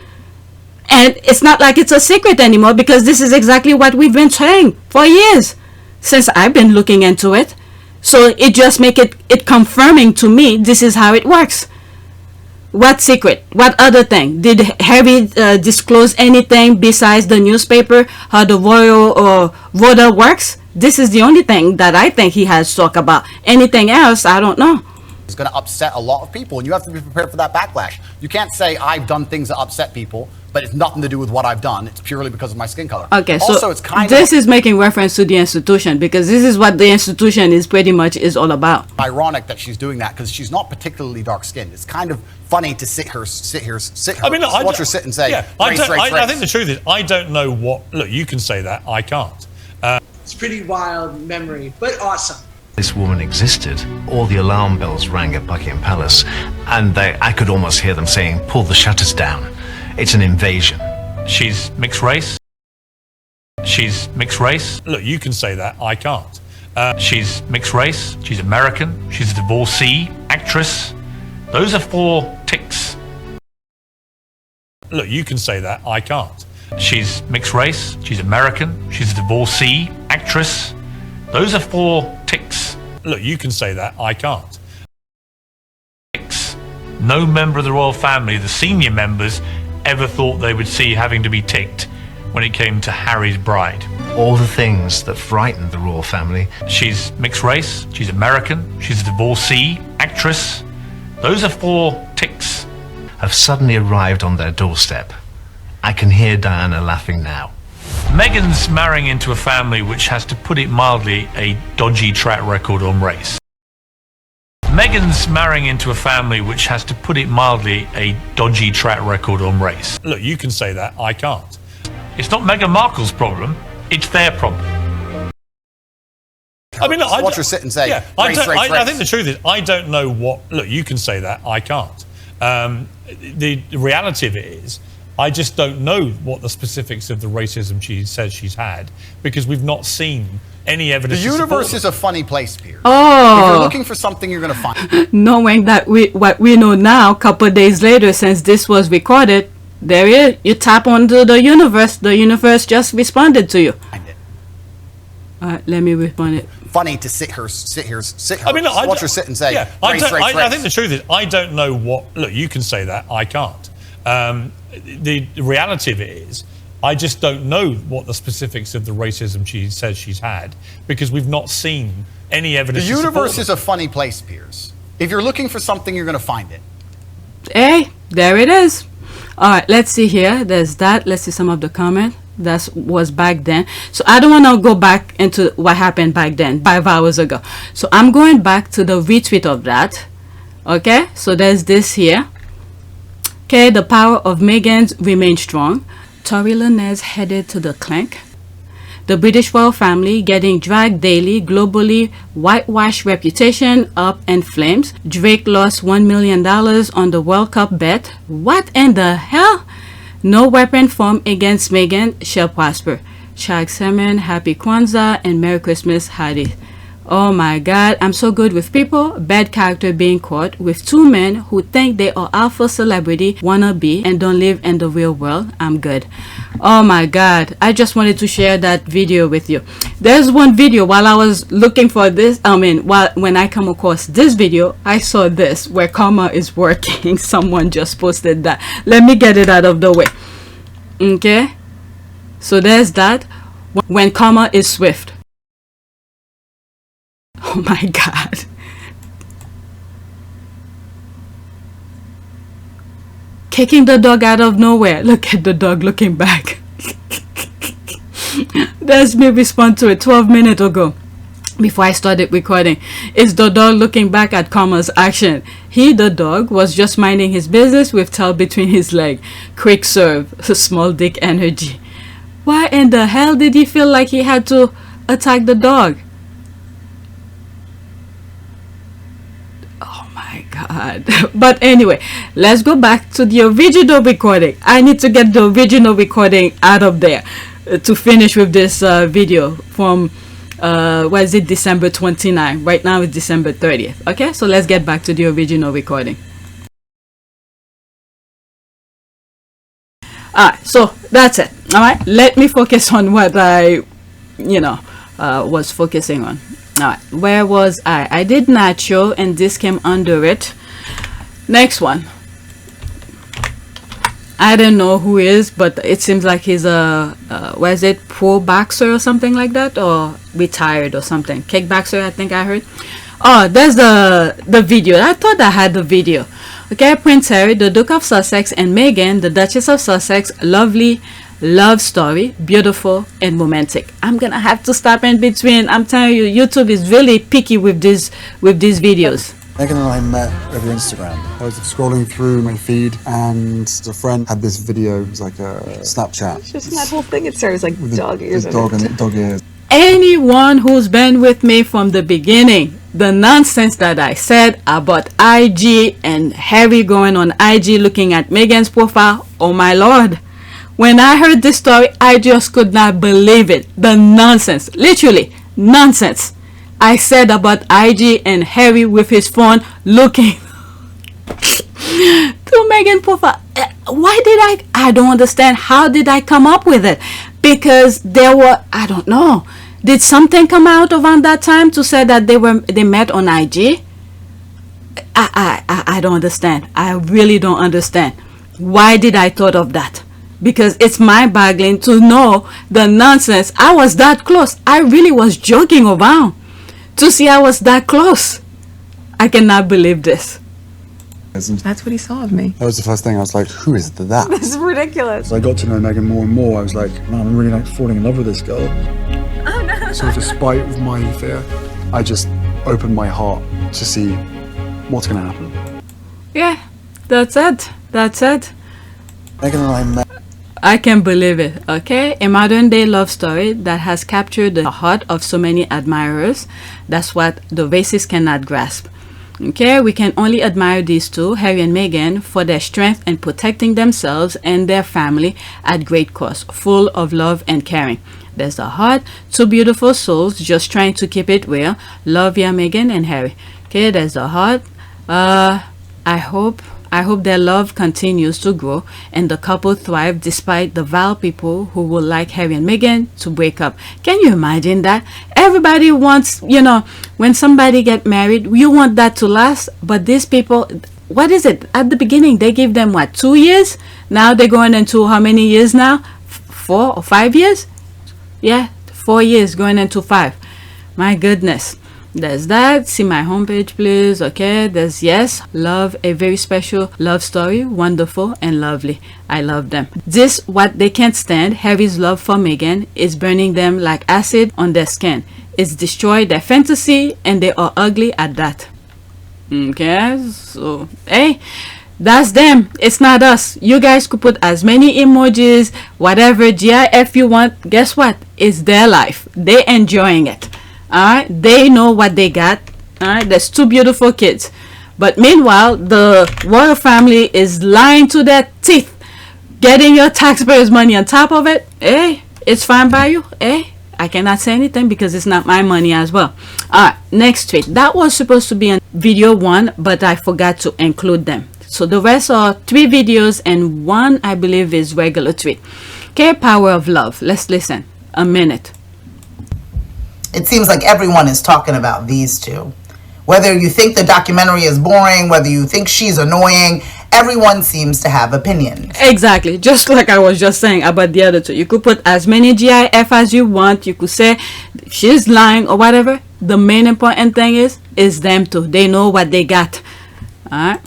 And it's not like it's a secret anymore because this is exactly what we've been saying for years since I've been looking into it. So it just make it confirming to me this is how it works. What secret? What other thing? Did Harry disclose anything besides the newspaper, how the royal voter works? This is the only thing that I think he has talked about. Anything else, I don't know. It's going to upset a lot of people, and you have to be prepared for that backlash. You can't say, I've done things that upset people, but it's nothing to do with what I've done. It's purely because of my skin color. Okay, also, so it's kind this is making reference to the institution because this is what the institution is pretty much is all about. Ironic that she's doing that because she's not particularly dark-skinned. It's kind of funny to watch her sit and say, yeah, race. I think the truth is, I don't know what... Look, you can say that. I can't. It's pretty wild memory, but awesome. This woman existed. All the alarm bells rang at Buckingham Palace, and I could almost hear them saying, pull the shutters down. It's an invasion. She's mixed race. She's mixed race. Look, you can say that. I can't. She's mixed race. She's American. She's a divorcee, actress. Those are 4 ticks. Look, you can say that. I can't. She's mixed race. She's American. She's a divorcee, actress. Those are 4 ticks. Look, you can say that. I can't. Ticks. No member of the royal family, the senior members, ever thought they would see having to be ticked when it came to Harry's bride. All the things that frightened the royal family. She's mixed race. She's American. She's a divorcee, actress. Those are 4 ticks. Have suddenly arrived on their doorstep. I can hear Diana laughing now. Meghan's marrying into a family which has, to put it mildly, a dodgy track record on race. Meghan's marrying into a family which has, to put it mildly, a dodgy track record on race. Look, you can say that. I can't. It's not Meghan Markle's problem. It's their problem. I mean, look, watch her sit and say, yeah, race. I think the truth is, I don't know what... Look, you can say that. I can't. The reality of it is, I just don't know what the specifics of the racism she says she's had because we've not seen any evidence. The universe is a funny place, Piers. Oh. If you're looking for something, you're going to find. Knowing that what we know now, a couple of days later, since this was recorded, there is. You tap onto the universe just responded to you. All right, let me respond it. Funny to sit here. I mean, look, watch her sit and say, yeah, race. I think the truth is, I don't know what. Look, you can say that. I can't. The reality of it is, I just don't know what the specifics of the racism she says she's had because we've not seen any evidence. The universe is a funny place, Piers. If you're looking for something, you're going to find it. Hey, there it is. All right, let's see here. There's that. Let's see some of the comment. That was back then. So I don't want to go back into what happened back then, 5 hours ago. So I'm going back to the retweet of that. Okay, so there's this here. Okay, the power of Meghan's remains strong. Tory Lanez headed to the clink. The British royal family getting dragged daily, globally whitewash reputation up in flames. Drake lost $1 million on the World Cup bet. What in the hell? No weapon formed against Meghan shall prosper. Shag Semen, Happy Kwanzaa, and Merry Christmas, Hadi. Oh my God, I'm so good with people. Bad character being caught with two men who think they are alpha celebrity wannabe and don't live in the real world. I'm good. Oh my God, I just wanted to share that video with you. There's one video while I was looking for this. When I come across this video, I saw this where karma is working. Someone just posted that. Let me get it out of the way. Okay, so there's that. When karma is swift. Oh my God. Kicking the dog out of nowhere. Look at the dog looking back. There's me respond to it 12 minutes ago before I started recording. It's the dog looking back at karma's action. He, the dog, was just minding his business with tail between his legs. Quick serve. Small dick energy. Why in the hell did he feel like he had to attack the dog? God. But anyway, let's go back to the original recording. I need to get the original recording out of there to finish with this video from was it December 29. Right now it's December 30th. Okay, so let's get back to the original recording. Alright, so that's it. Alright, let me focus on what I was focusing on. Alright, where was I? I did Nacho and this came under it. Next one. I don't know who he is, but it seems like he's a what is it, pro boxer or something like that, or retired or something. Kickboxer, I think I heard. Oh, there's the video. I thought I had the video. Okay, Prince Harry, the Duke of Sussex, and Meghan, the Duchess of Sussex, lovely love story, beautiful and romantic. I'm gonna have to stop in between. I'm telling you, YouTube is really picky with these videos. Meghan and I met over Instagram. I was scrolling through my feed and a friend had this video. It was like a Snapchat. It's just that whole thing. It starts like dog ears. Dog ears. Anyone who's been with me from the beginning, the nonsense that I said about IG and Harry going on IG looking at Meghan's profile, oh my lord. When I heard this story, I just could not believe it. The nonsense, literally nonsense. I said about IG and Harry with his phone looking to Meghan's profile. Why did I don't understand. How did I come up with it? Because there were, I don't know. Did something come out around that time to say that they met on IG? I don't understand. I really don't understand. Why did I thought of that? Because it's mind-boggling to know the nonsense. I was that close. I really was joking around to see I was that close. I cannot believe this. That's what he saw of me. That was the first thing. I was like, who is that? This is ridiculous. So I got to know Meghan more and more. I was like, man, I'm really falling in love with this girl. Oh no. So despite of my fear, I just opened my heart to see what's going to happen. Yeah, that's it. That's it. Meghan and I met. I can't believe it, okay? A modern day love story that has captured the heart of so many admirers. That's what the racists cannot grasp. Okay, we can only admire these two, Harry and Meghan, for their strength in protecting themselves and their family at great cost, full of love and caring. There's the heart, two beautiful souls just trying to keep it real. Love ya, Meghan and Harry. Okay, there's the heart. I hope their love continues to grow and the couple thrive despite the vile people who would like Harry and Meghan to break up. Can you imagine that? Everybody wants, you know, when somebody get married, you want that to last, but these people, what is it? At the beginning, they give them what, 2 years? Now they're going into how many years now? 4 or 5 years? Yeah, 4 years going into 5. My goodness. There's that. See my homepage, please. Okay, there's yes, love, a very special love story, wonderful and lovely. I love them. This what they can't stand. Harry's love for Meghan is burning them like acid on their skin. It's destroyed their fantasy and they are ugly at that. Okay, so hey, that's them. It's not us. You guys could put as many emojis, whatever GIF you want. Guess what? It's their life. They're enjoying it. Alright, they know what they got. Alright, there's 2 beautiful kids. But meanwhile, the royal family is lying to their teeth, getting your taxpayers' money on top of it. Hey, it's fine by you. Hey, I cannot say anything because it's not my money as well. Alright, next tweet. That was supposed to be in video 1, but I forgot to include them. So the rest are 3 videos and 1, I believe, is regular tweet. Okay, power of love. Let's listen. A minute. It seems like everyone is talking about these two. Whether you think the documentary is boring, whether you think she's annoying, everyone seems to have opinions. Exactly. Just like I was just saying about the other two. You could put as many GIF as you want. You could say she's lying or whatever. The main important thing is them two. They know what they got. Alright?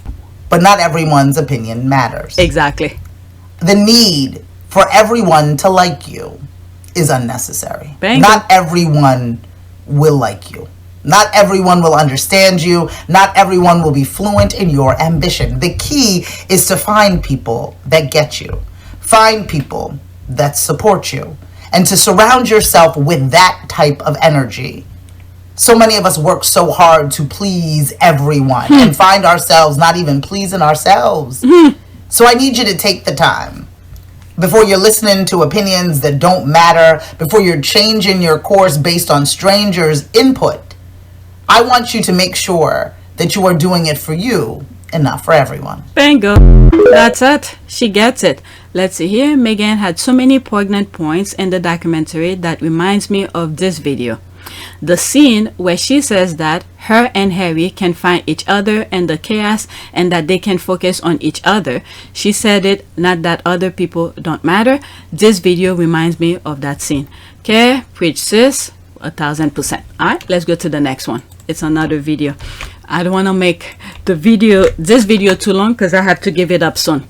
But not everyone's opinion matters. Exactly. The need for everyone to like you is unnecessary. Not everyone will like you. Not everyone will understand you. Not everyone will be fluent in your ambition. The key is to find people that get you. Find people that support you. And to surround yourself with that type of energy. So many of us work so hard to please everyone and find ourselves not even pleasing ourselves. So I need you to take the time before you're listening to opinions that don't matter, before you're changing your course based on strangers' input. I want you to make sure that you are doing it for you and not for everyone. Bingo. That's it. She gets it. Let's see here. Meghan had so many poignant points in the documentary that reminds me of this video. The scene where she says that her and Harry can find each other in the chaos and that they can focus on each other. She said it, not that other people don't matter. This video reminds me of that scene. Okay, preach sis, 1000%. Alright, let's go to the next one. It's another video. I don't want to make this video too long because I have to give it up soon.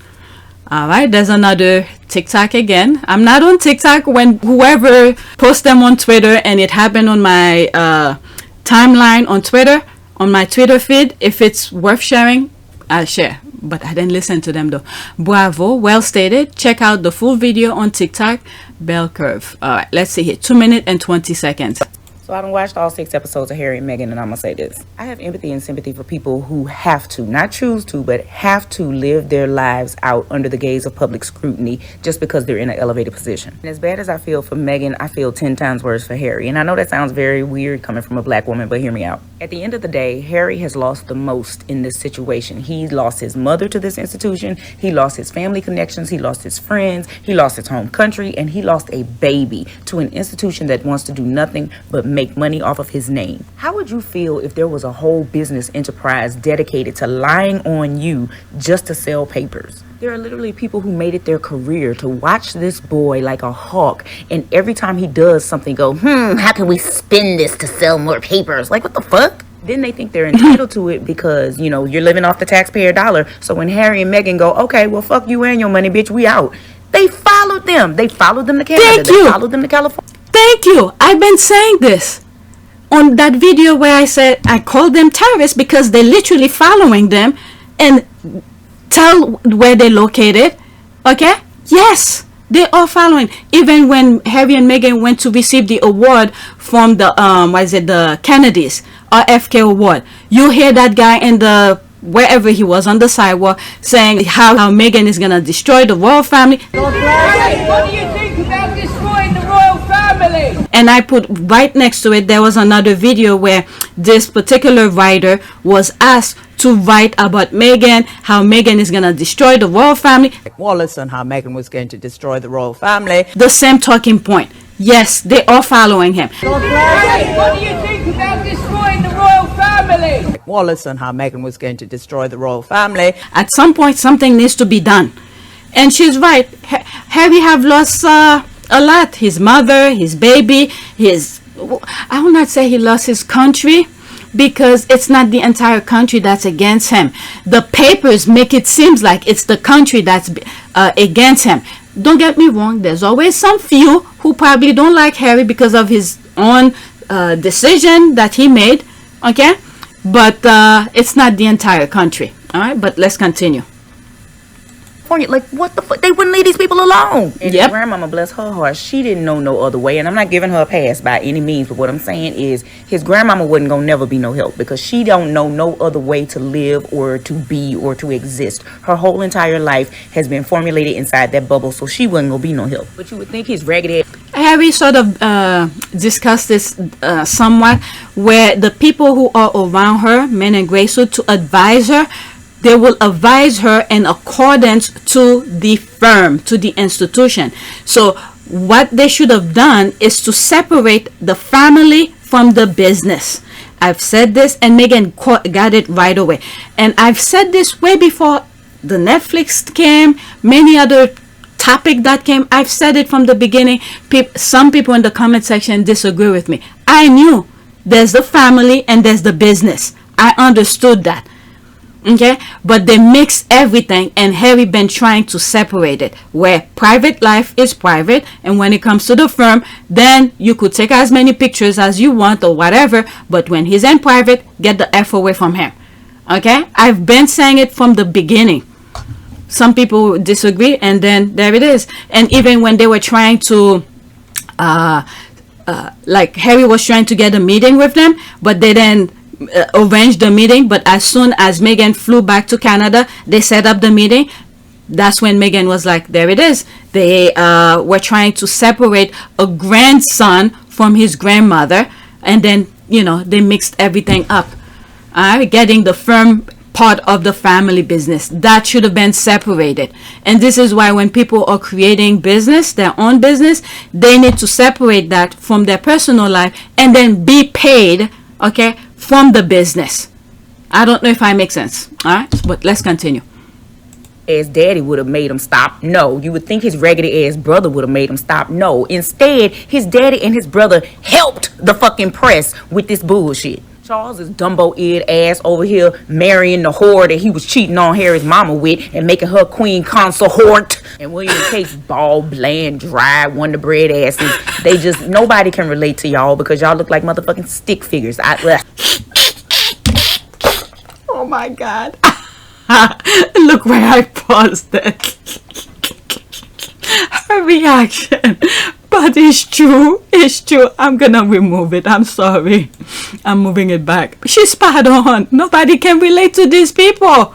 Alright, there's another TikTok again. I'm not on TikTok when whoever posts them on Twitter and it happened on my timeline on Twitter, on my Twitter feed. If it's worth sharing, I'll share. But I didn't listen to them though. Bravo, well stated. Check out the full video on TikTok. Bell curve. Alright, let's see here. 2 minutes and 20 seconds. So I done watched all 6 episodes of Harry and Meghan, and I'm gonna say this. I have empathy and sympathy for people who have to, not choose to, but have to live their lives out under the gaze of public scrutiny just because they're in an elevated position. And as bad as I feel for Meghan, I feel 10 times worse for Harry. And I know that sounds very weird coming from a black woman, but hear me out. At the end of the day, Harry has lost the most in this situation. He lost his mother to this institution. He lost his family connections. He lost his friends. He lost his home country. And he lost a baby to an institution that wants to do nothing but make money off of his name. How would you feel if there was a whole business enterprise dedicated to lying on you just to sell papers? There are literally people who made it their career to watch this boy like a hawk, and every time he does something go, how can we spin this to sell more papers? Like, what the fuck? Then they think they're entitled to it because, you know, you're living off the taxpayer dollar. So when Harry and Meghan go, okay, well, fuck you and your money, bitch, we out. They followed them. They followed them to Canada. They followed them to California. Thank you. I've been saying this on that video where I said I called them terrorists because they're literally following them and tell where they're located. Okay? Yes, They are following. Even when Harry and Meghan went to receive the award from the the Kennedys, RFK award, you hear that guy in the wherever he was on the sidewalk saying how Meghan is gonna destroy the royal family. What do you think about destroying the royal family? And I put right next to it, there was another video where this particular writer was asked to write about Meghan, how Meghan is going to destroy the royal family. Wallace and how Meghan was going to destroy the royal family. The same talking point. Yes, they are following him. What do you think about destroying the royal family? Wallace and how Meghan was going to destroy the royal family. At some point, something needs to be done. And she's right. Harry have lost a lot. His mother, his baby, I will not say he lost his country, because it's not the entire country that's against him. The papers make it seem like it's the country that's against him. Don't get me wrong, there's always some few who probably don't like Harry because of his own decision that he made, okay? But it's not the entire country, all right? But let's continue. Like, what the fuck? They wouldn't leave these people alone. And yep. His grandmama, bless her heart, she didn't know no other way. And I'm not giving her a pass by any means, but what I'm saying is his grandmama wasn't gonna never be no help, because she don't know no other way to live or to be or to exist. Her whole entire life has been formulated inside that bubble, so she wasn't gonna be no help. But you would think his raggedy Harry sort of discussed this somewhat, where the people who are around her, men in gray suit, to advise her, they will advise her in accordance to the firm, to the institution. So what they should have done is to separate the family from the business. I've said this, and Meghan got it right away. And I've said this way before the Netflix came, many other topic that came. I've said it from the beginning. Some people in the comment section disagree with me. I knew there's the family and there's the business. I understood that. Okay, but they mix everything, and Harry been trying to separate it, where private life is private, and when it comes to the firm, then you could take as many pictures as you want or whatever, but when he's in private, get the F away from him. Okay, I've been saying it from the beginning. Some people disagree, and then there it is. And even when they were trying to like Harry was trying to get a meeting with them, but they didn't arrange the meeting. But as soon as Meghan flew back to Canada, they set up the meeting. That's when Meghan was like, there it is. They were trying to separate a grandson from his grandmother, and then, you know, they mixed everything up. Getting the firm part of the family business that should have been separated. And this is why when people are creating business, their own business, they need to separate that from their personal life and then be paid, okay, from the business. I don't know if I make sense. All right, but let's continue. His daddy would have made him stop. No. You would think his raggedy ass brother would have made him stop. No. Instead, his daddy and his brother helped the fucking press with this bullshit. Charles is Dumbo-eared ass over here marrying the whore that he was cheating on Harry's mama with and making her queen consort. And William Tate's bald, bland, dry, Wonder Bread asses. They just, nobody can relate to y'all because y'all look like motherfucking stick figures. Oh my God. Look where I paused it. Her reaction. But it's true. It's true. I'm gonna remove it. I'm sorry. I'm moving it back. She's spot on. Nobody can relate to these people.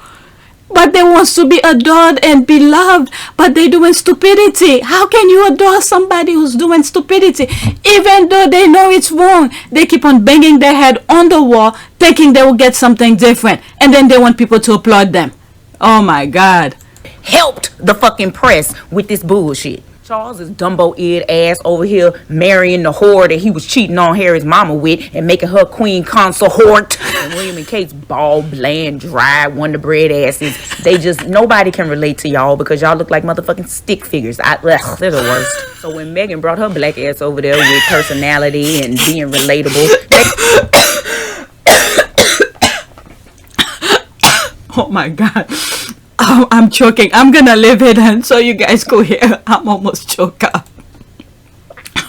But they want to be adored and beloved, but they're doing stupidity. How can you adore somebody who's doing stupidity? Even though they know it's wrong, they keep on banging their head on the wall, thinking they will get something different. And then they want people to applaud them. Oh my God. Helped the fucking press with this bullshit. Charles is Dumbo-eared ass over here marrying the whore that he was cheating on Harry's mama with and making her queen consort. And William and Kate's bald, bland, dry, Wonder Bread asses. They just, nobody can relate to y'all because y'all look like motherfucking stick figures. They're the worst. So when Meghan brought her black ass over there with personality and being relatable. Oh my God. Oh, I'm choking. I'm gonna leave it in so you guys go here. I'm almost choked up.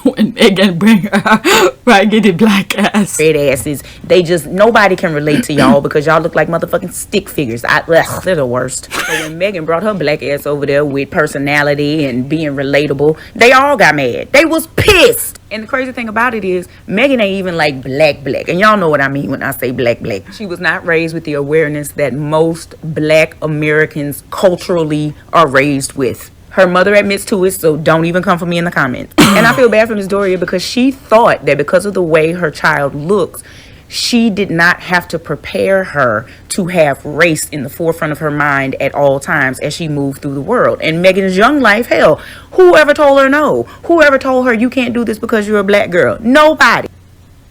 when Meghan bring her raggedy black ass. Red asses. They just, nobody can relate to y'all because y'all look like motherfucking stick figures. They're the worst. So when Meghan brought her black ass over there with personality and being relatable, they all got mad. They was pissed. And the crazy thing about it is, Meghan ain't even like black. And y'all know what I mean when I say black. She was not raised with the awareness that most black Americans culturally are raised with. Her mother admits to it, so don't even come for me in the comments. And I feel bad for Miss Doria because she thought that because of the way her child looks, she did not have to prepare her to have race in the forefront of her mind at all times as she moved through the world. And Meghan's young life, hell, whoever told her no? Whoever told her you can't do this because you're a black girl? Nobody.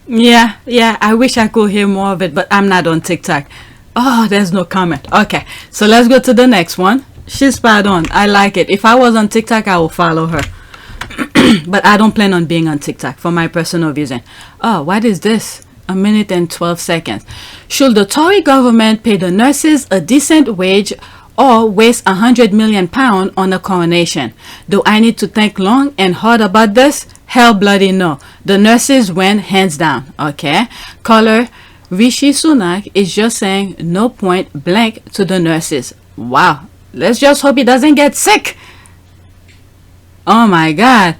Yeah, I wish I could hear more of it, but I'm not on TikTok. Oh, there's no comment. Okay, so let's go to the next one. She's spot on. I like it. If I was on TikTok, I will follow her. But I don't plan on being on TikTok for my personal reason. Oh, what is this? 1 minute and 12 seconds. Should the Tory government pay the nurses a decent wage or waste £100 million on a coronation? Do I need to think long and hard about this? Hell bloody no. The nurses win hands down. Okay. Caller Rishi Sunak is just saying no point blank to the nurses. Wow. Let's just hope he doesn't get sick. Oh my God.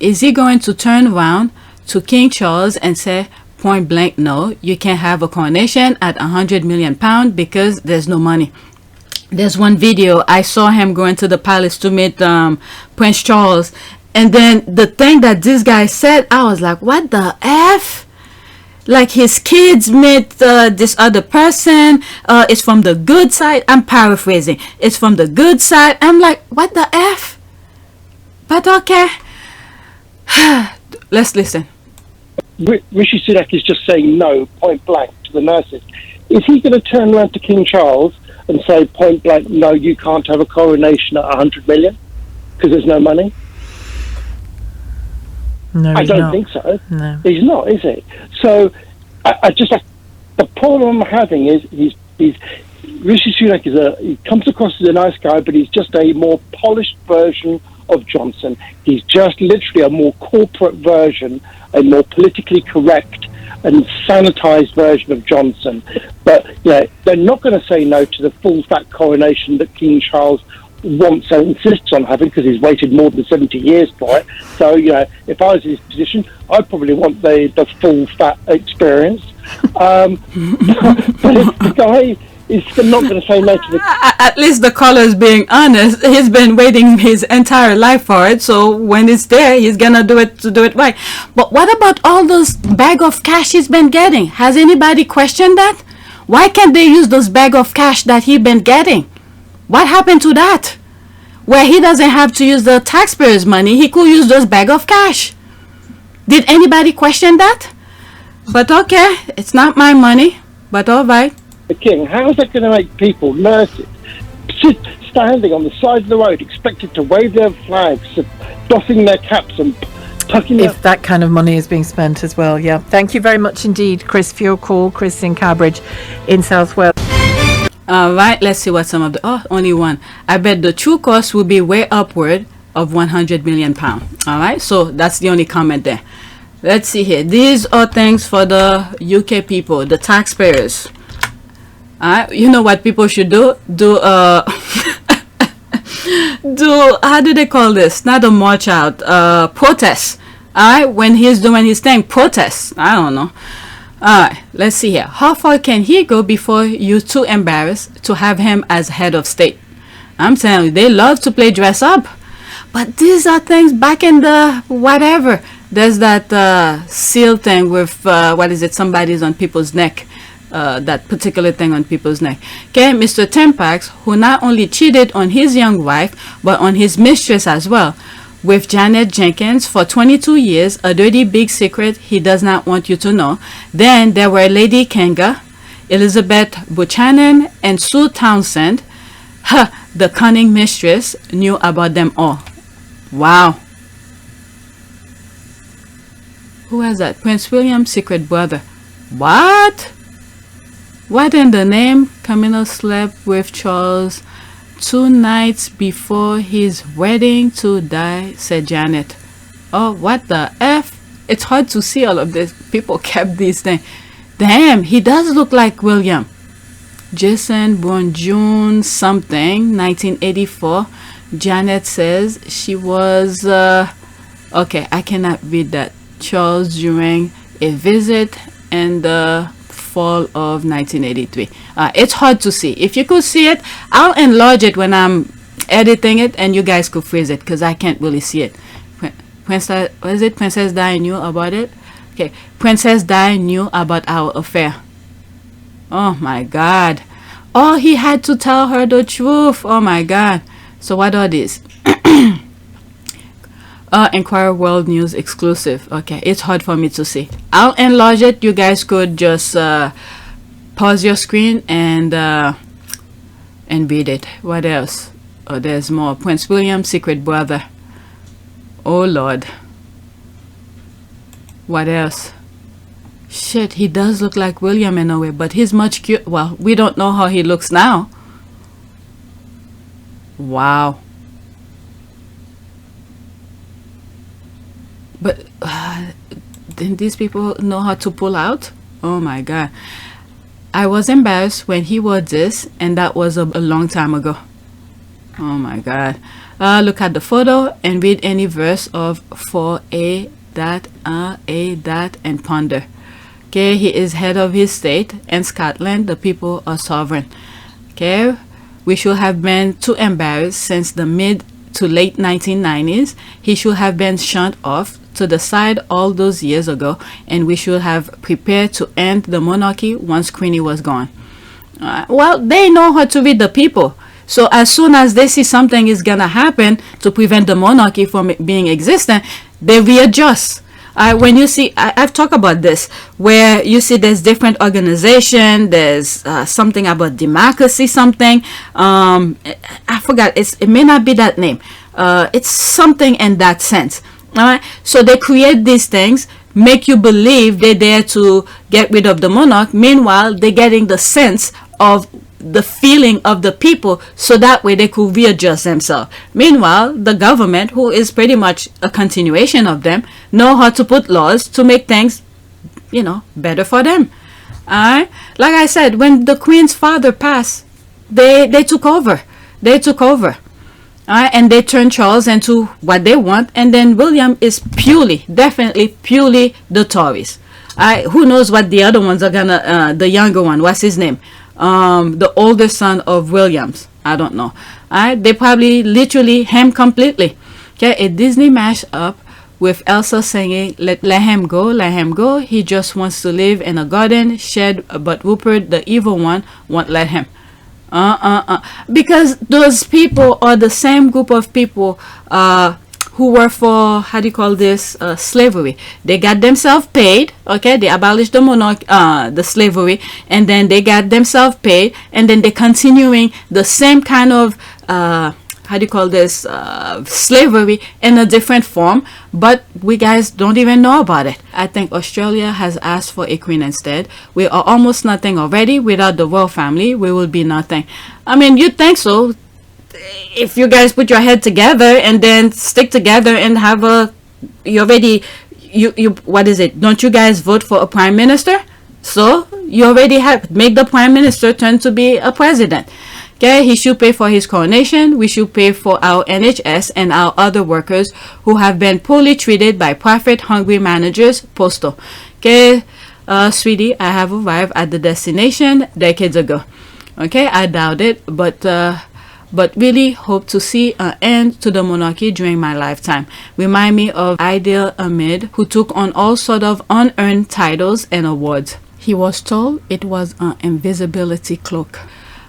Is he going to turn around to King Charles and say point blank no, you can't have a coronation at £100 million because there's no money? There's one video I saw him going to the palace to meet Prince Charles, and then the thing that this guy said, I was like, what the F? Like his kids met this other person, it's from the good side. I'm paraphrasing. It's from the good side. I'm like, what the F? But okay. Let's listen. Rishi Sunak is just saying no, point blank, to the nurses. Is he going to turn around to King Charles and say point blank, no, you can't have a coronation at 100 million because there's no money? No, I don't think so. No. He's not, is he? So the problem I'm having is Rishi Sunak he comes across as a nice guy, but he's just a more polished version of Johnson. He's just literally a more corporate version, a more politically correct and sanitized version of Johnson. But they're not going to say no to the full fat coronation that King Charles wants and insists on having because he's waited more than 70 years for it. So if I was in his position, I'd probably want the full fat experience. But if the guy is not going to say no to the... At least the caller's being honest. He's been waiting his entire life for it, so when it's there, he's gonna do it right. But what about all those bag of cash he's been getting? Has anybody questioned that? Why can't they use those bag of cash that he's been getting? What happened to that? Where he doesn't have to use the taxpayers' money, he could use those bag of cash. Did anybody question that? But okay, it's not my money, but all right. The king, how is that going to make people, nurses, standing on the side of the road, expected to wave their flags, doffing their caps and tucking their... If that kind of money is being spent as well, yeah. Thank you very much indeed, Chris, for your call. Chris in Cambridge in South Wales. All right, let's see what some of the... Oh, only one. I bet the true cost will be way upward of £100 million. All right, so that's the only comment there. Let's see here. These are things for the UK people, the taxpayers. You know what people should do? How do they call this? Not a march out, protest. Alright, when he's doing his thing, protest. I don't know. Alright, let's see here. How far can he go before you're too embarrassed to have him as head of state? I'm telling you, they love to play dress up. But these are things back in the whatever. There's that seal thing with, what is it? Somebody's on people's neck. That particular thing on people's neck. Okay, Mr. Tempax, who not only cheated on his young wife, but on his mistress as well, with Janet Jenkins for 22 years, a dirty big secret he does not want you to know. Then there were Lady Kanga, Elizabeth Buchanan, and Sue Townsend. The cunning mistress knew about them all. Wow. Who was that? Prince William's secret brother. What? What in the name? Camilla slept with Charles 2 nights before his wedding to die, said Janet. Oh, what the F? It's hard to see all of this. People kept these things. Damn, he does look like William. Jason, born June something, 1984. Janet says she was, okay, I cannot read that. Charles during a visit in the fall of 1983. It's hard to see. If you could see it, I'll enlarge it when I'm editing it and you guys could freeze it because I can't really see it. Princess, what is it? Princess Di knew about it? Okay, Princess Di knew about our affair. Oh my God. Oh, he had to tell her the truth. Oh my God. So what are these? Inquirer World News exclusive. Okay, it's hard for me to see. I'll enlarge it. You guys could just pause your screen and read it. What else? Oh, there's more. Prince William, secret brother. Oh Lord. What else? Shit, he does look like William in a way, but he's much cute. Well, we don't know how he looks now. Wow. But didn't these people know how to pull out? Oh my God. I was embarrassed when he wore this, and that was a long time ago. Oh my God. Look at the photo and read any verse of for a that and ponder. Okay, he is head of his state. In Scotland, the people are sovereign. Okay, we should have been too embarrassed since the mid to late 1990s. He should have been shunned off to the side all those years ago, and we should have prepared to end the monarchy once Queenie was gone. Well, they know how to read the people. So as soon as they see something is gonna happen to prevent the monarchy from being existent, they readjust. When you see, I've talked about this, where you see there's different organization, there's something about democracy, something. I forgot. It may not be that name. It's something in that sense. All right. So they create these things, make you believe they're there to get rid of the monarch. Meanwhile, they're getting the sense of the feeling of the people, so that way they could readjust themselves. Meanwhile, the government, who is pretty much a continuation of them, know how to put laws to make things, you know, better for them. Alright, like I said, when the Queen's father passed, they took over. They took over. Alright, and they turned Charles into what they want, and then William is purely, definitely purely the Tories. Alright, who knows what the other ones are gonna, the younger one, what's his name? The older son of Williams. I don't know. Alright, they probably literally him completely. Okay, a Disney mashup with Elsa singing let him go, let him go. He just wants to live in a garden shed, but Rupert, the evil one, won't let him. Because those people are the same group of people who were for, how do you call this, slavery. They got themselves paid. Okay, they abolished the the slavery, and then they got themselves paid, and then they're continuing the same kind of how do you call this, slavery in a different form, but we guys don't even know about it. I think Australia has asked for a queen instead. We are almost nothing already. Without the royal family, we will be nothing. I mean, you'd think so, if you guys put your head together and then stick together and have a, you already, you what is it, don't you guys vote for a prime minister? So you already have, make the prime minister turn to be a president. Okay, he should pay for his coronation. We should pay for our NHS and our other workers who have been poorly treated by profit-hungry managers. Postal. Okay, sweetie, I have arrived at the destination decades ago. Okay, I doubt it, but really hope to see an end to the monarchy during my lifetime. Remind me of Aidil Ahmed, who took on all sort of unearned titles and awards. He was told it was an invisibility cloak.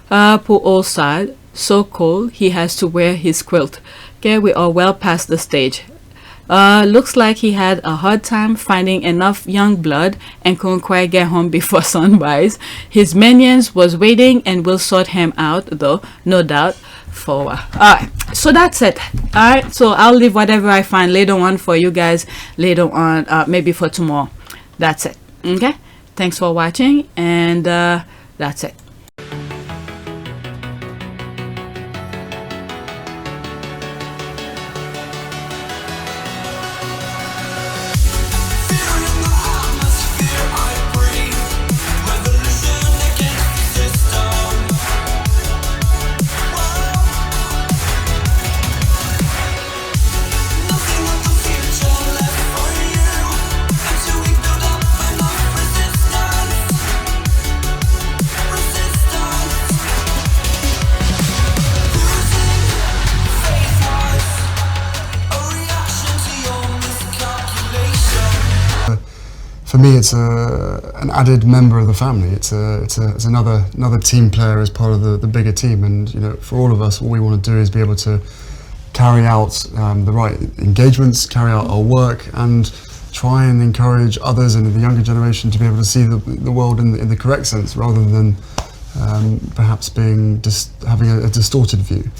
Poor old Sad, so cold he has to wear his quilt. Okay, we are well past the stage. Looks like he had a hard time finding enough young blood and couldn't quite get home before sunrise. His minions was waiting and will sort him out, though, no doubt, for a while. Alright, so that's it. Alright, so I'll leave whatever I find later on for you guys later on, maybe for tomorrow. That's it. Okay, thanks for watching, and that's it. it's an added member of the family. It's another team player as part of the bigger team. And you know, for all of us, all we want to do is be able to carry out the right engagements, carry out our work, and try and encourage others and the younger generation to be able to see the world in the correct sense, rather than perhaps having a distorted view.